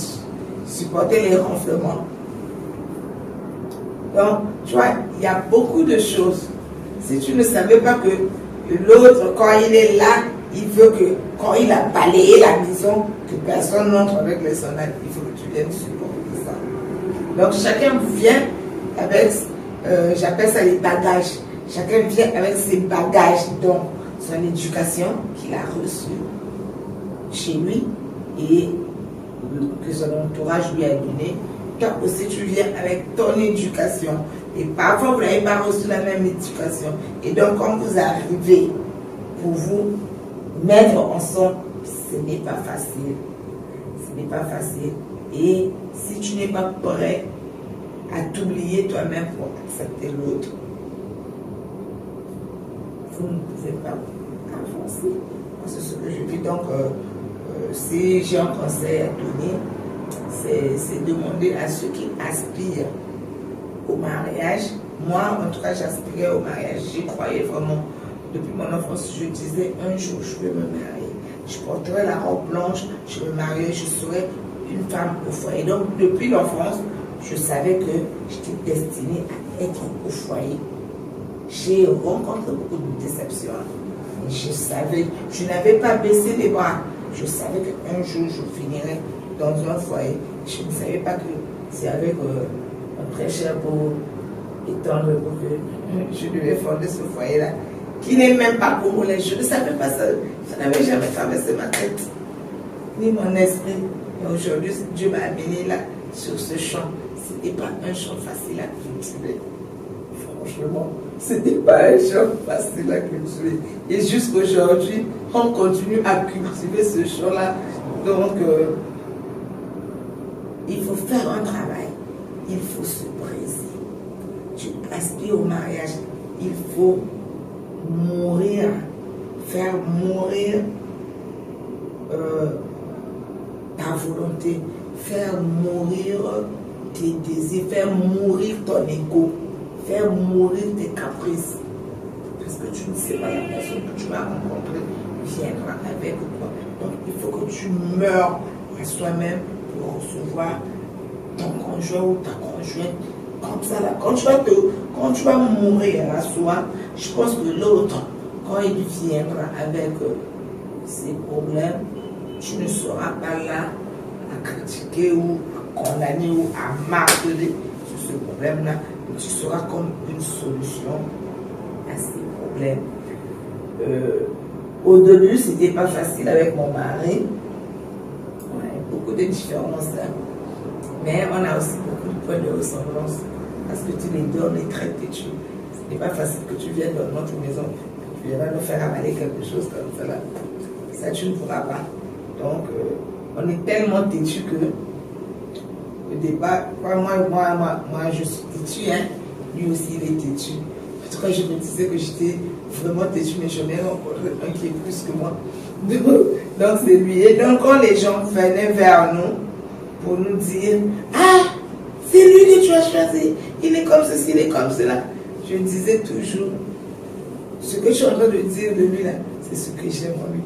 supporter les ronflements. Donc, tu vois, il y a beaucoup de choses. Si tu ne savais pas que l'autre, quand il est là, il veut que, quand il a balayé la maison, que personne n'entre avec les sonnettes, il faut que tu viennes supporter ça. Donc, chacun vient avec j'appelle ça les bagages. Chacun vient avec ses bagages, donc son éducation qu'il a reçue chez lui et que son entourage lui a donné. Toi aussi, tu viens avec ton éducation. Et parfois, vous n'avez pas reçu la même éducation. Et donc, quand vous arrivez pour vous mettre ensemble, ce n'est pas facile. Ce n'est pas facile. Et si tu n'es pas prêt à t'oublier toi-même pour accepter l'autre, vous ne pouvez pas avancer. C'est ce que je dis. Donc, si j'ai un conseil à donner, c'est demander à ceux qui aspirent au mariage. Moi, en tout cas, j'aspirais au mariage. J'y croyais vraiment. Depuis mon enfance, je disais, un jour, je vais me marier. Je porterai la robe blanche, je me marierai, je serai une femme au foyer. Donc, depuis l'enfance, je savais que j'étais destinée à être au foyer. J'ai rencontré beaucoup de déceptions. Je savais, je n'avais pas baissé les bras. Je savais qu'un jour, je finirais dans un foyer. Je ne savais pas que c'est avec un très cher pour étendre pour que je devais fonder ce foyer-là, qui n'est même pas congolais. Je ne savais pas ça. Ça n'avait jamais traversé ma tête, ni mon esprit. Et aujourd'hui, Dieu m'a amené là, sur ce champ. Ce n'était pas un champ facile à cultiver. Franchement, ce n'était pas un champ facile à cultiver. Et jusqu'aujourd'hui, on continue à cultiver ce champ-là. Donc, il faut faire un travail. Il faut se briser. Tu aspires au mariage. Il faut mourir. Faire mourir ta volonté. Faire mourir tes désirs. Faire mourir ton ego. Faire mourir tes caprices. Parce que tu ne sais pas la personne que tu vas rencontrer viendra avec toi. Donc il faut que tu meurs à soi-même pour recevoir ton conjoint ou ta conjointe. Comme ça, là, quand tu vas mourir à soi, je pense que l'autre, quand il viendra avec ses problèmes, tu ne seras pas là à critiquer ou à condamner ou à marteler sur ce problème-là. Tu seras comme une solution à ces problèmes. Au début, ce n'était pas facile avec mon mari. On a beaucoup de différences. Hein. Mais on a aussi beaucoup de points de ressemblance. Parce que tous les deux, on est très têtus. Ce n'est pas facile que tu viennes dans notre maison et tu viennes nous faire avaler quelque chose comme ça. Là. Ça, tu ne pourras pas. Donc, on est tellement têtus que au départ, moi je suis têtu, hein. Lui aussi il est têtu. En tout cas, je me disais que j'étais vraiment têtu, mais je n'ai rencontré un qui est plus que moi. Donc c'est lui. Et donc quand les gens venaient vers nous pour nous dire, ah, c'est lui que tu as choisi, il est comme ceci, il est comme cela. Je disais toujours, ce que je suis en train de dire de lui là, c'est ce que j'aime en lui.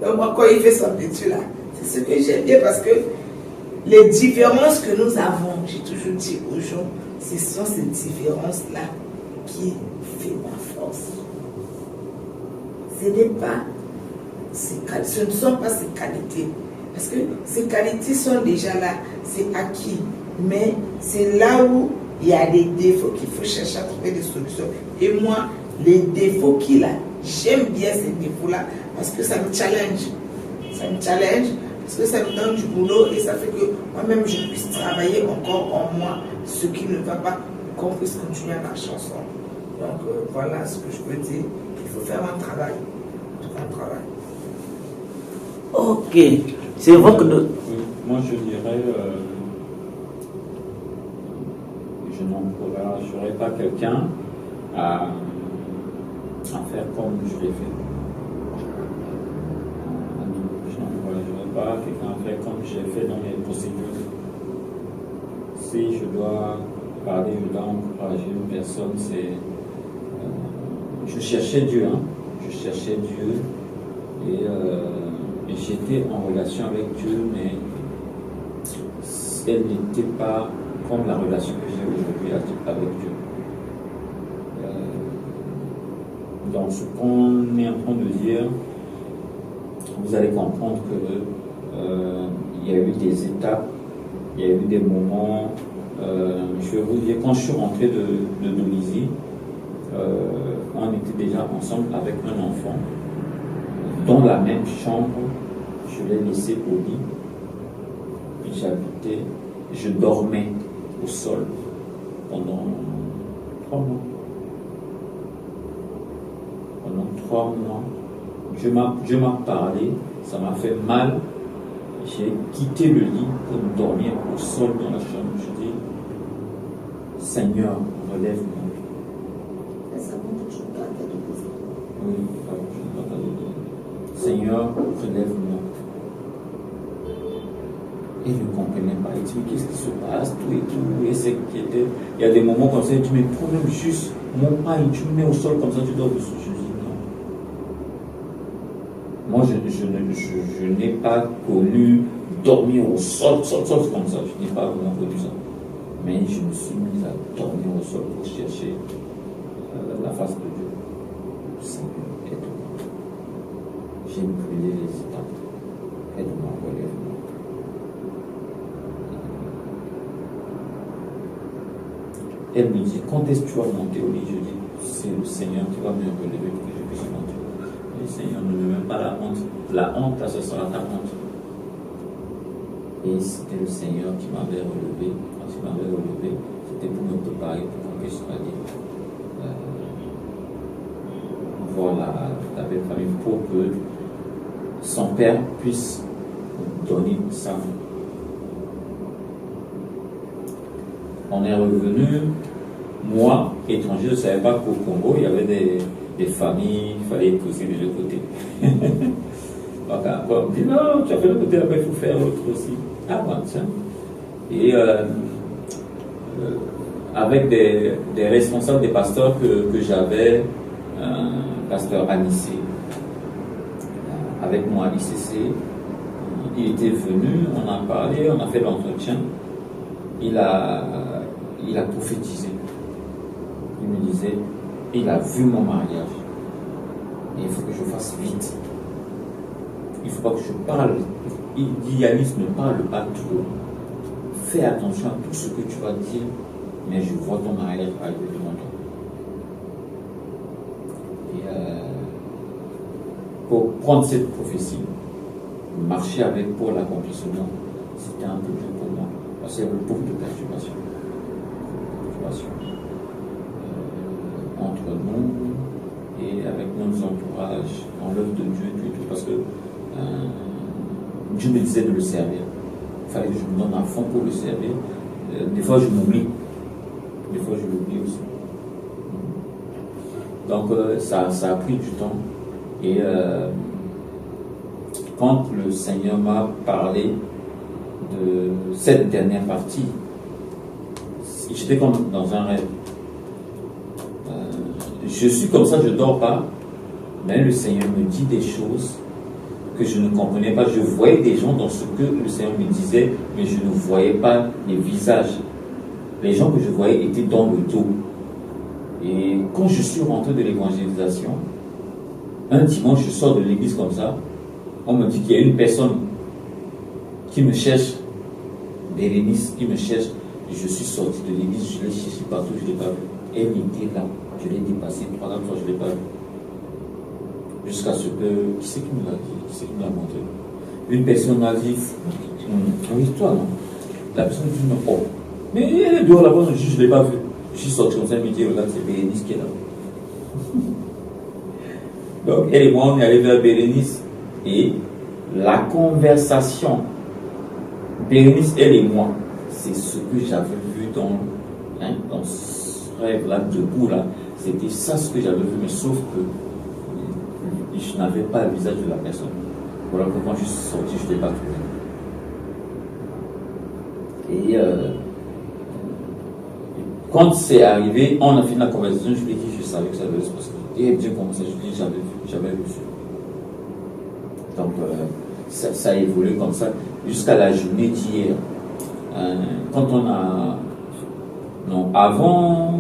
Donc moi, quand il fait son têtu là, c'est ce que j'aime bien parce que les différences que nous avons, j'ai toujours dit aux gens, ce sont ces différences-là qui font ma force. Ce ne sont pas ces qualités. Parce que ces qualités sont déjà là, c'est acquis. Mais c'est là où il y a des défauts qu'il faut chercher à trouver des solutions. Et moi, les défauts qu'il a, j'aime bien ces défauts-là parce que ça me challenge. Ça me challenge. Parce que ça me donne du boulot et ça fait que moi-même je puisse travailler encore en moi ce qui ne va pas, qu'on puisse continuer à marcher ensemble. Donc voilà ce que je peux dire. Il faut faire un travail. Un travail. Ok. C'est vrai que... Moi je dirais, je n'encouragerais pas quelqu'un à faire comme je l'ai fait. Pas quelqu'un à faire comme j'ai fait dans les procédures. Si je dois parler, je dois encourager une personne, c'est... je cherchais Dieu, hein. Je cherchais Dieu et j'étais en relation avec Dieu, mais elle n'était pas comme la relation que j'ai aujourd'hui avec Dieu. Dans ce qu'on est en train de dire, vous allez comprendre que il y a eu des étapes, il y a eu des moments je vais vous dire, quand je suis rentré de Donizy, on était déjà ensemble avec un enfant. Dans la même chambre, je l'ai laissé au lit. Je dormais au sol pendant 3 mois. Pendant 3 mois, Dieu m'a parlé, ça m'a fait mal. J'ai quitté le lit pour dormir au sol dans la chambre. Je dis, Seigneur, relève-moi. Oui, Seigneur, relève-moi. Il ne comprenait pas. Il dit, mais qu'est-ce qui se passe, tout et tout, et s'inquiétait. Il y a des moments comme ça, il dit, mais prends-le juste mon pain, tu me mets au sol comme ça, tu dors dessus. Je dis, non. Moi, je n'ai pas connu dormir au sol comme ça. Je n'ai pas vraiment connu ça. Mais je me suis mis à dormir au sol pour chercher la face de Dieu. Seigneur, aide-moi. J'ai brûlé les étapes. Aide-moi, relève-moi. Elle me dit, quand est-ce que tu vas monter au lit? Je dis, c'est le Seigneur qui va me relever pour que je puisse monter. Le Seigneur ne me met pas la honte. La honte, là, ce sera ta honte. Et c'était le Seigneur qui m'avait relevé. Quand il m'avait relevé, c'était pour me préparer pour qu'on puisse aller voir la belle famille, pour que son père puisse donner sa main. On est revenu, moi, étranger, je ne savais pas qu'au Congo, il y avait des familles, il fallait épouser de deux côtés. Donc, on me dit, non, tu as fait le côté là-bas, il faut faire l'autre aussi. Ah, bon, tiens. Et avec des responsables, des pasteurs que j'avais, pasteur Anissé, avec moi à l'ICC, il était venu, on a parlé, on a fait l'entretien. Il a prophétisé. Il me disait, il a vu mon mariage. Et il faut que je fasse vite. Il ne faut pas que je parle. Il dit, Yanis, ne parle pas trop. Fais attention à tout ce que tu vas dire, mais je vois ton mariage arriver devant toi. Et pour prendre cette prophétie, marcher avec pour l'accomplissement, c'était un peu dur pour moi. Parce qu'il y avait beaucoup de perturbations. Entre nous et avec nos entourages, dans l'œuvre de Dieu, tout, parce que Dieu me disait de le servir. Il fallait que je me donne à fond pour le servir. Des fois, je m'oublie. Des fois, je l'oublie aussi. Donc, ça a pris du temps. Et quand le Seigneur m'a parlé de cette dernière partie, j'étais comme dans un rêve. Je suis comme ça, je ne dors pas, mais le Seigneur me dit des choses que je ne comprenais pas. Je voyais des gens dans ce que le Seigneur me disait, mais je ne voyais pas les visages. Les gens que je voyais étaient dans le dos. Et quand je suis rentré de l'évangélisation, un dimanche, je sors de l'église comme ça, on me dit qu'il y a une personne qui me cherche, Bérénice, qui me cherche. Je suis sorti de l'église, je l'ai cherché partout, je ne l'ai pas vu. Elle était là, je l'ai dépassé 3 fois, je ne l'ai pas vu. Jusqu'à ce que, qui c'est qui me l'a dit, qui c'est qui me l'a montré? Une personne m'a dit, oui, toi, non? La personne dit, non, oh. Mais elle est dehors là-bas, je ne l'ai pas vu. Je suis sorti comme ça, elle me dit, regarde, c'est Bérénice qui est là. Donc, elle et moi, on est allé vers Bérénice et la conversation, Bérénice, elle et moi, c'est ce que j'avais vu dans ce rêve-là, debout là. C'était ça ce que j'avais vu, mais sauf que je n'avais pas le visage de la personne. Voilà pourquoi quand je suis sorti, je ne l'ai pas trouvé. Et quand c'est arrivé, on a fini la conversation, je lui ai dit, je savais que ça devait se passer. Et Dieu commençait, je lui ai dit, j'avais vu. Donc, ça a évolué comme ça jusqu'à la journée d'hier. Quand on a... Non, avant,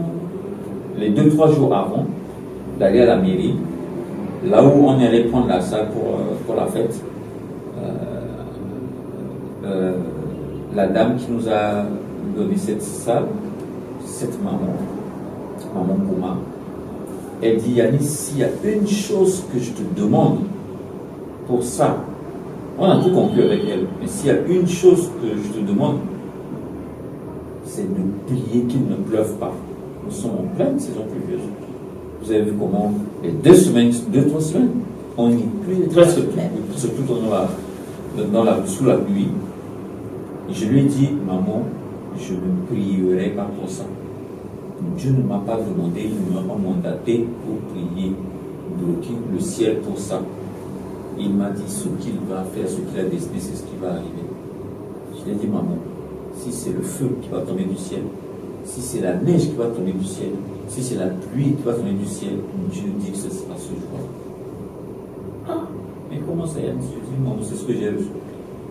les 2-3 jours avant d'aller à la mairie, là où on allait prendre la salle pour la fête, la dame qui nous a donné cette salle, cette maman Kouma. Elle dit, Yanis, s'il y a une chose que je te demande pour ça, on a tout compris avec elle, mais s'il y a une chose que je te demande, c'est de prier qu'il ne pleuve pas. Nous sommes en pleine saison pluvieuse. Vous avez vu comment, les 2 semaines, 2-3 semaines, on y pluie presque tout sous la pluie. Et je lui ai dit, maman, je ne prierai pas pour ça. Dieu ne m'a pas demandé, il ne m'a pas mandaté pour prier, bloquer le ciel pour ça. Il m'a dit ce qu'il va faire, ce qu'il a décidé, c'est ce qui va arriver. Je lui ai dit, maman, si c'est le feu qui va tomber du ciel, si c'est la neige qui va tomber du ciel, si c'est la pluie qui va tomber du ciel, Dieu dit que ce sera ce jour. Ah, mais comment ça, Yann? Je dis, maman, c'est ce que j'ai reçu.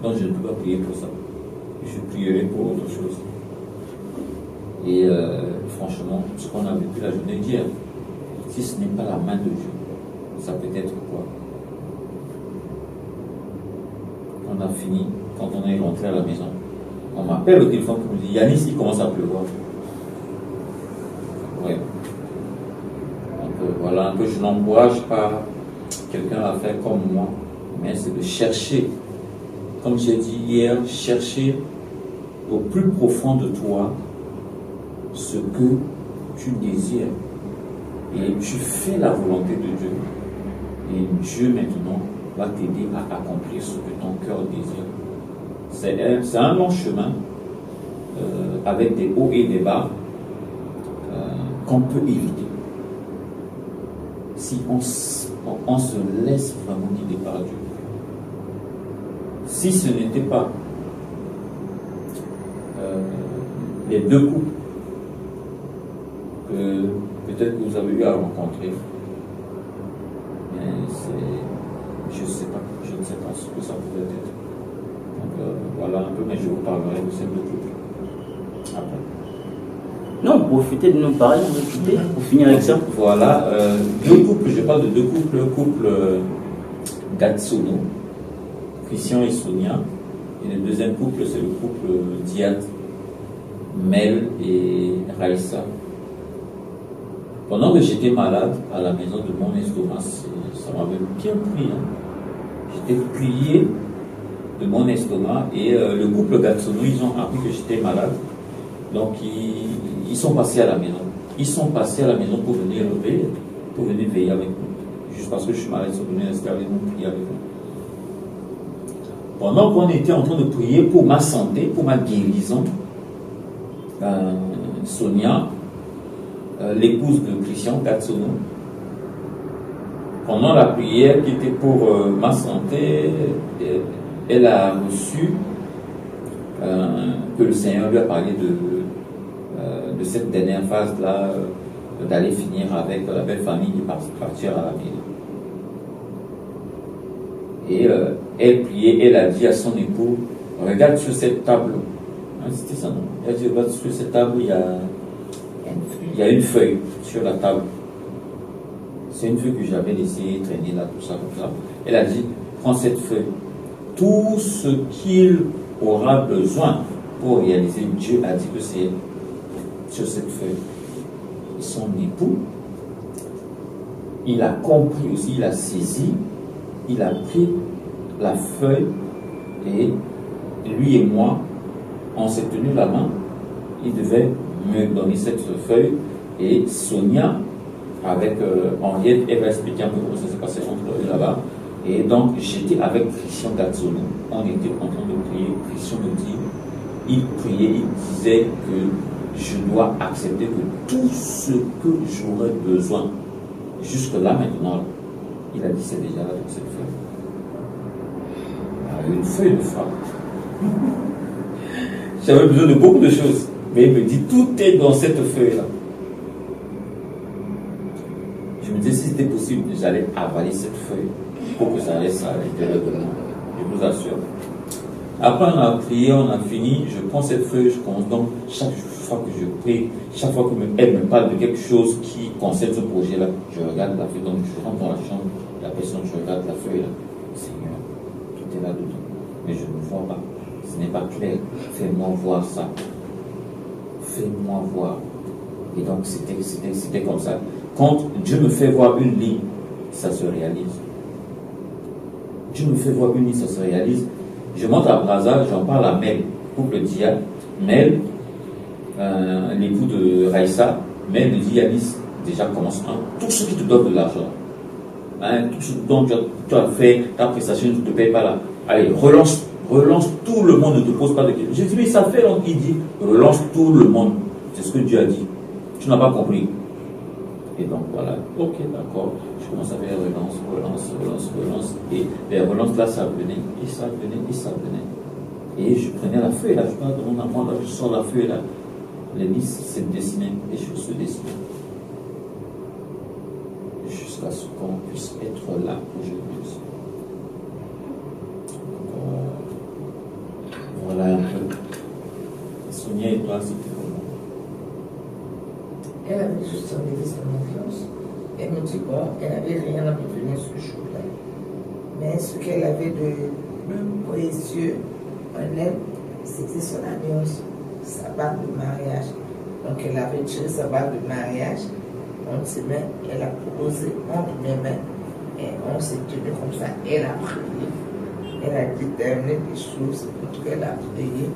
Donc je ne peux pas prier pour ça. Je prierai pour autre chose. Et franchement, ce qu'on a vécu la journée d'hier, si ce n'est pas la main de Dieu, ça peut être quoi? On a fini, quand on est rentré à la maison, on m'appelle au téléphone pour me dire, Yanis, il commence à pleuvoir. Ouais. Donc voilà, un peu, je n'encourage pas quelqu'un à faire comme moi, mais c'est de chercher, comme j'ai dit hier, chercher au plus profond de toi ce que tu désires. Et tu fais la volonté de Dieu. Et Dieu maintenant va t'aider à accomplir ce que ton cœur désire. C'est un long chemin avec des hauts et des bas qu'on peut éviter. Si on se laisse vraiment guider par Dieu. Si ce n'était pas les 2 couples que peut-être que vous avez eu à rencontrer, mais je ne sais pas ce que ça pouvait être. Donc voilà un peu, mais je vous parlerai de ces 2 couples après. Non, profitez de nous parler, pour finir avec ça. Voilà, 2 couples, je parle de 2 couples, le couple Gatsono, Christian et Sonia, et le deuxième couple, c'est le couple Diat, Mel et Raïssa. Pendant que j'étais malade à la maison de mon estomac, ça m'avait bien pris. J'étais plié de mon estomac et le couple Gatsono, ils ont appris que j'étais malade. Donc ils sont passés à la maison. Ils sont passés à la maison pour venir veiller avec nous. Juste parce que je suis malade, ils sont venus rester avec nous, prier avec nous. Pendant qu'on était en train de prier pour ma santé, pour ma guérison, Sonia, l'épouse de Christian Gatsono, pendant la prière qui était pour ma santé, elle a reçu que le Seigneur lui a parlé de cette dernière phase-là, d'aller finir avec la belle famille qui partir à la ville. Et elle priait, elle a dit à son époux, regarde sur cette table. C'était ça, non? Elle a dit, regarde sur cette table, il y a une feuille sur la table. C'est une feuille que j'avais laissée traîner là, tout ça, comme ça. Elle a dit, prends cette feuille. Tout ce qu'il aura besoin pour réaliser, Dieu a dit que c'est sur cette feuille. Et son époux, il a compris aussi, il a saisi, il a pris la feuille et lui et moi, on s'est tenu la main. Il devait me donner cette feuille et Sonia, avec Henriette, elle va expliquer un peu comment ça s'est passé entre eux là-bas. Et donc, j'étais avec Christian Gatsono, on était en train de prier. Christian me dit, il priait, il disait que je dois accepter que tout ce que j'aurais besoin, jusque-là maintenant, il a dit c'est déjà là dans cette feuille. Il y a une feuille de frappe. J'avais besoin de beaucoup de choses, mais il me dit tout est dans cette feuille-là. Je me disais si c'était possible, j'allais avaler cette feuille pour que ça reste à l'intérieur de moi. Je vous assure. Après on a prié, on a fini, je prends cette feuille, je commence donc chaque fois que je prie, chaque fois qu'elle me parle de quelque chose qui concerne ce projet-là, je regarde la feuille, donc je rentre dans la chambre, la personne, je regarde la feuille là. Seigneur, tout est là dedans, mais je ne vois pas, ce n'est pas clair, fais-moi voir ça. fais-moi voir. Et donc c'était comme ça. Quand Dieu me fait voir une ligne, ça se réalise. Dieu me fait voir une ligne, ça se réalise. Je monte à Brazza, j'en parle à Mel, couple Dia. Mel, l'époux de Raïssa, Mel me dit, Yanis, déjà commence tout ce qui te donne de l'argent. Tout ce dont tu as fait, ta prestation, tu ne te payes pas là. Allez, relance tout le monde, ne te pose pas de questions. J'ai dit, mais ça fait longtemps qu'il dit, relance tout le monde. C'est ce que Dieu a dit. Tu n'as pas compris. Et donc voilà, ok, d'accord. Je commence à faire relance. Et les relances là, ça venait, et ça venait. Et je prenais la feuille là, je parle de mon amant là, je sors la feuille là. Les listes se dessinaient, les choses se dessinaient. Jusqu'à ce qu'on puisse être là aujourd'hui. Voilà un peu. Sonia et toi, c'était comment? Elle avait juste enlevé son influence. Elle me dit bon, elle n'avait rien à me donner ce jour-là. Mais ce qu'elle avait de plus précieux en elle, c'était son alliance, sa bague de mariage. Donc elle avait tiré sa bague de mariage entre ses mains, elle a posé entre mes mains et on s'est tenu comme ça. Elle a prié, elle a déterminé des choses, en tout cas elle a prié.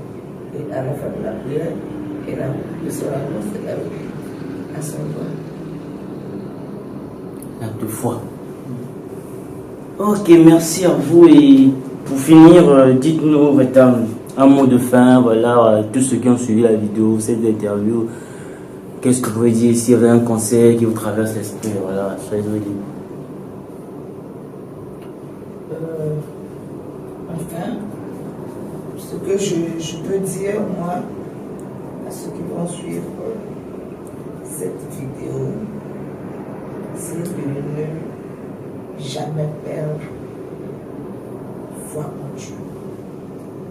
Et à la fin de la prière, elle a coupé son alliance, elle a mis à son doigt. Acte de foi. Ok, merci à vous. Et pour finir, dites-nous un mot de fin, voilà, tous ceux qui ont suivi la vidéo, cette interview. Qu'est-ce que vous pouvez dire s'il y avait un conseil qui vous traverse l'esprit? Voilà, soyez libres. Enfin, ce que je peux dire, moi, à ceux qui vont suivre cette vidéo, c'est de ne jamais perdre foi en Dieu.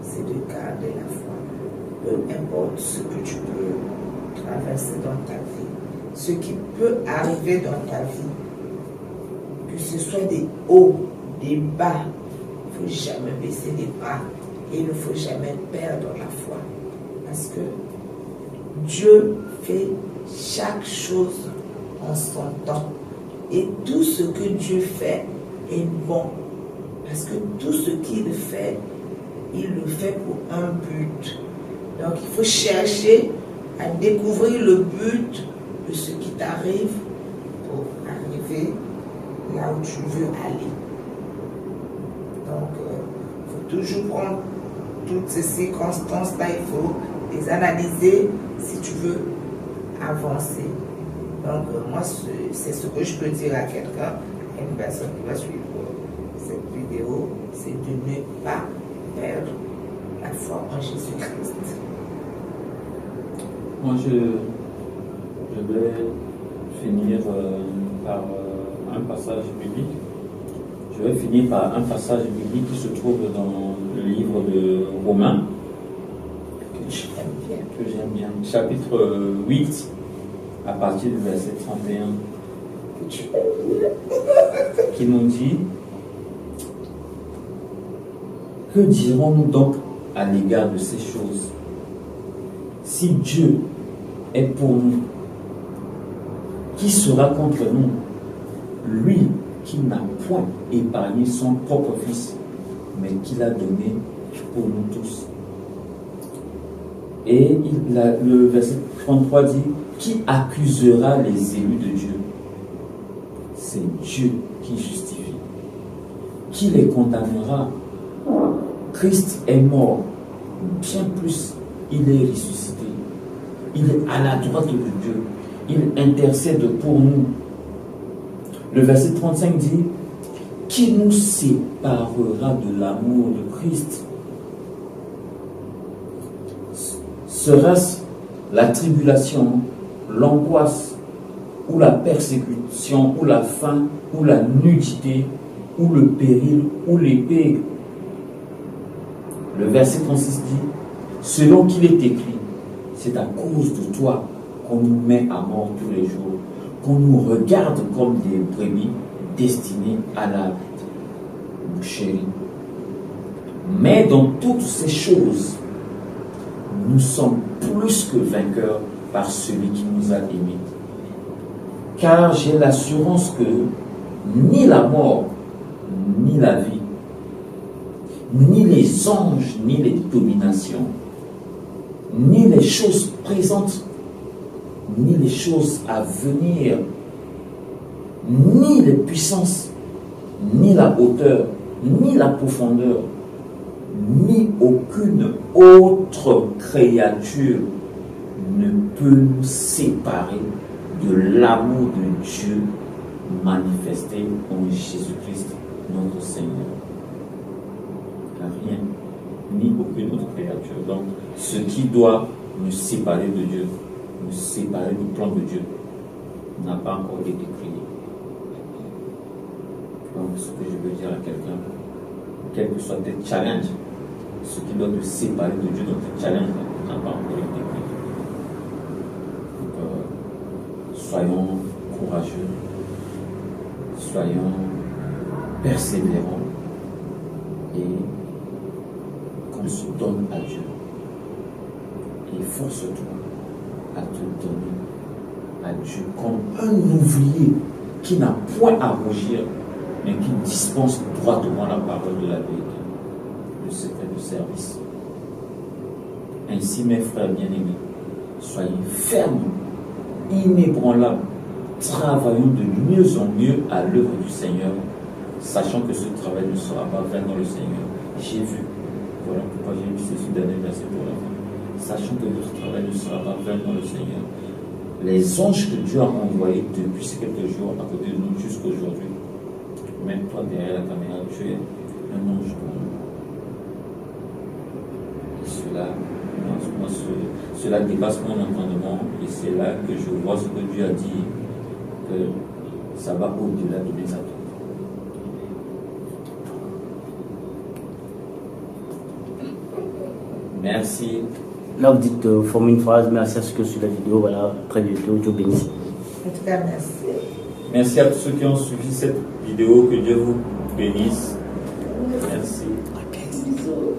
C'est de garder la foi. Peu importe ce que tu peux traverser dans ta vie, ce qui peut arriver dans ta vie, que ce soit des hauts, des bas, il ne faut jamais baisser les bras et il ne faut jamais perdre la foi. Parce que Dieu fait chaque chose en son temps. Et tout ce que Dieu fait est bon. Parce que tout ce qu'il fait, il le fait pour un but. Donc il faut chercher à découvrir le but de ce qui t'arrive pour arriver là où tu veux aller. Donc il faut toujours prendre toutes ces circonstances-là, il faut les analyser si tu veux avancer. Donc moi, c'est ce que je peux dire à quelqu'un, à une personne qui va suivre cette vidéo, c'est de ne pas perdre la foi en Jésus-Christ. Moi, je vais finir par un passage biblique. Je vais finir par un passage biblique qui se trouve dans le livre de Romains, que j'aime bien. Chapitre 8, à partir du verset 31, qui nous dit: que dirons-nous donc à l'égard de ces choses? Si Dieu est pour nous, qui sera contre nous? Lui qui n'a point épargné son propre fils, mais qui l'a donné pour nous tous. Et le verset 33 dit: qui accusera les élus de Dieu? C'est Dieu qui justifie. Qui les condamnera? Christ est mort, bien plus, il est ressuscité. Il est à la droite de Dieu. Il intercède pour nous. Le verset 35 dit: qui nous séparera de l'amour de Christ? Sera-ce la tribulation, l'angoisse, ou la persécution, ou la faim, ou la nudité, ou le péril, ou l'épée? Le verset 36 dit: selon qu'il est écrit, c'est à cause de toi qu'on nous met à mort tous les jours, qu'on nous regarde comme des brebis destinées à la boucherie. Mais dans toutes ces choses, nous sommes plus que vainqueurs par celui qui nous a aimés. Car j'ai l'assurance que ni la mort, ni la vie, ni les anges, ni les dominations, ni les choses présentes, ni les choses à venir, ni les puissances, ni la hauteur, ni la profondeur, ni aucune autre créature ne peut nous séparer de l'amour de Dieu manifesté en Jésus-Christ, notre Seigneur. Rien, ni aucune autre créature. Donc, ce qui doit nous séparer de Dieu, nous séparer du plan de Dieu, n'a pas encore été créé. Donc, ce que je veux dire à quelqu'un, quel que soit tes challenges, ce qui doit te séparer de Dieu dans tes challenges n'a pas encore été créé. Donc, soyons courageux, soyons persévérants et qu'on se donne à Dieu. Et force-toi à te donner à Dieu comme un ouvrier qui n'a point à rougir, mais qui dispense droitement la parole de la vérité, le secret du service. Ainsi, mes frères bien-aimés, soyez fermes, inébranlables, travaillons de mieux en mieux à l'œuvre du Seigneur, sachant que ce travail ne sera pas vain dans le Seigneur. J'ai vu, voilà pourquoi j'ai mis ceci dernier verset pour la fin, sachant que notre travail ne sera pas vain dans le Seigneur. Les anges que Dieu a envoyés depuis ces quelques jours à côté de nous jusqu'aujourd'hui, même toi derrière la caméra, tu es un ange pour nous. Et cela dépasse mon entendement, et c'est là que je vois ce que Dieu a dit, que ça va au-delà de mes attentes. Merci. Là, vous dites, formez une phrase, merci à ceux qui ont suivi la vidéo, voilà, très bientôt, Dieu bénisse. En tout cas, merci. Merci à tous ceux qui ont suivi cette vidéo, que Dieu vous bénisse. Merci. Bisous.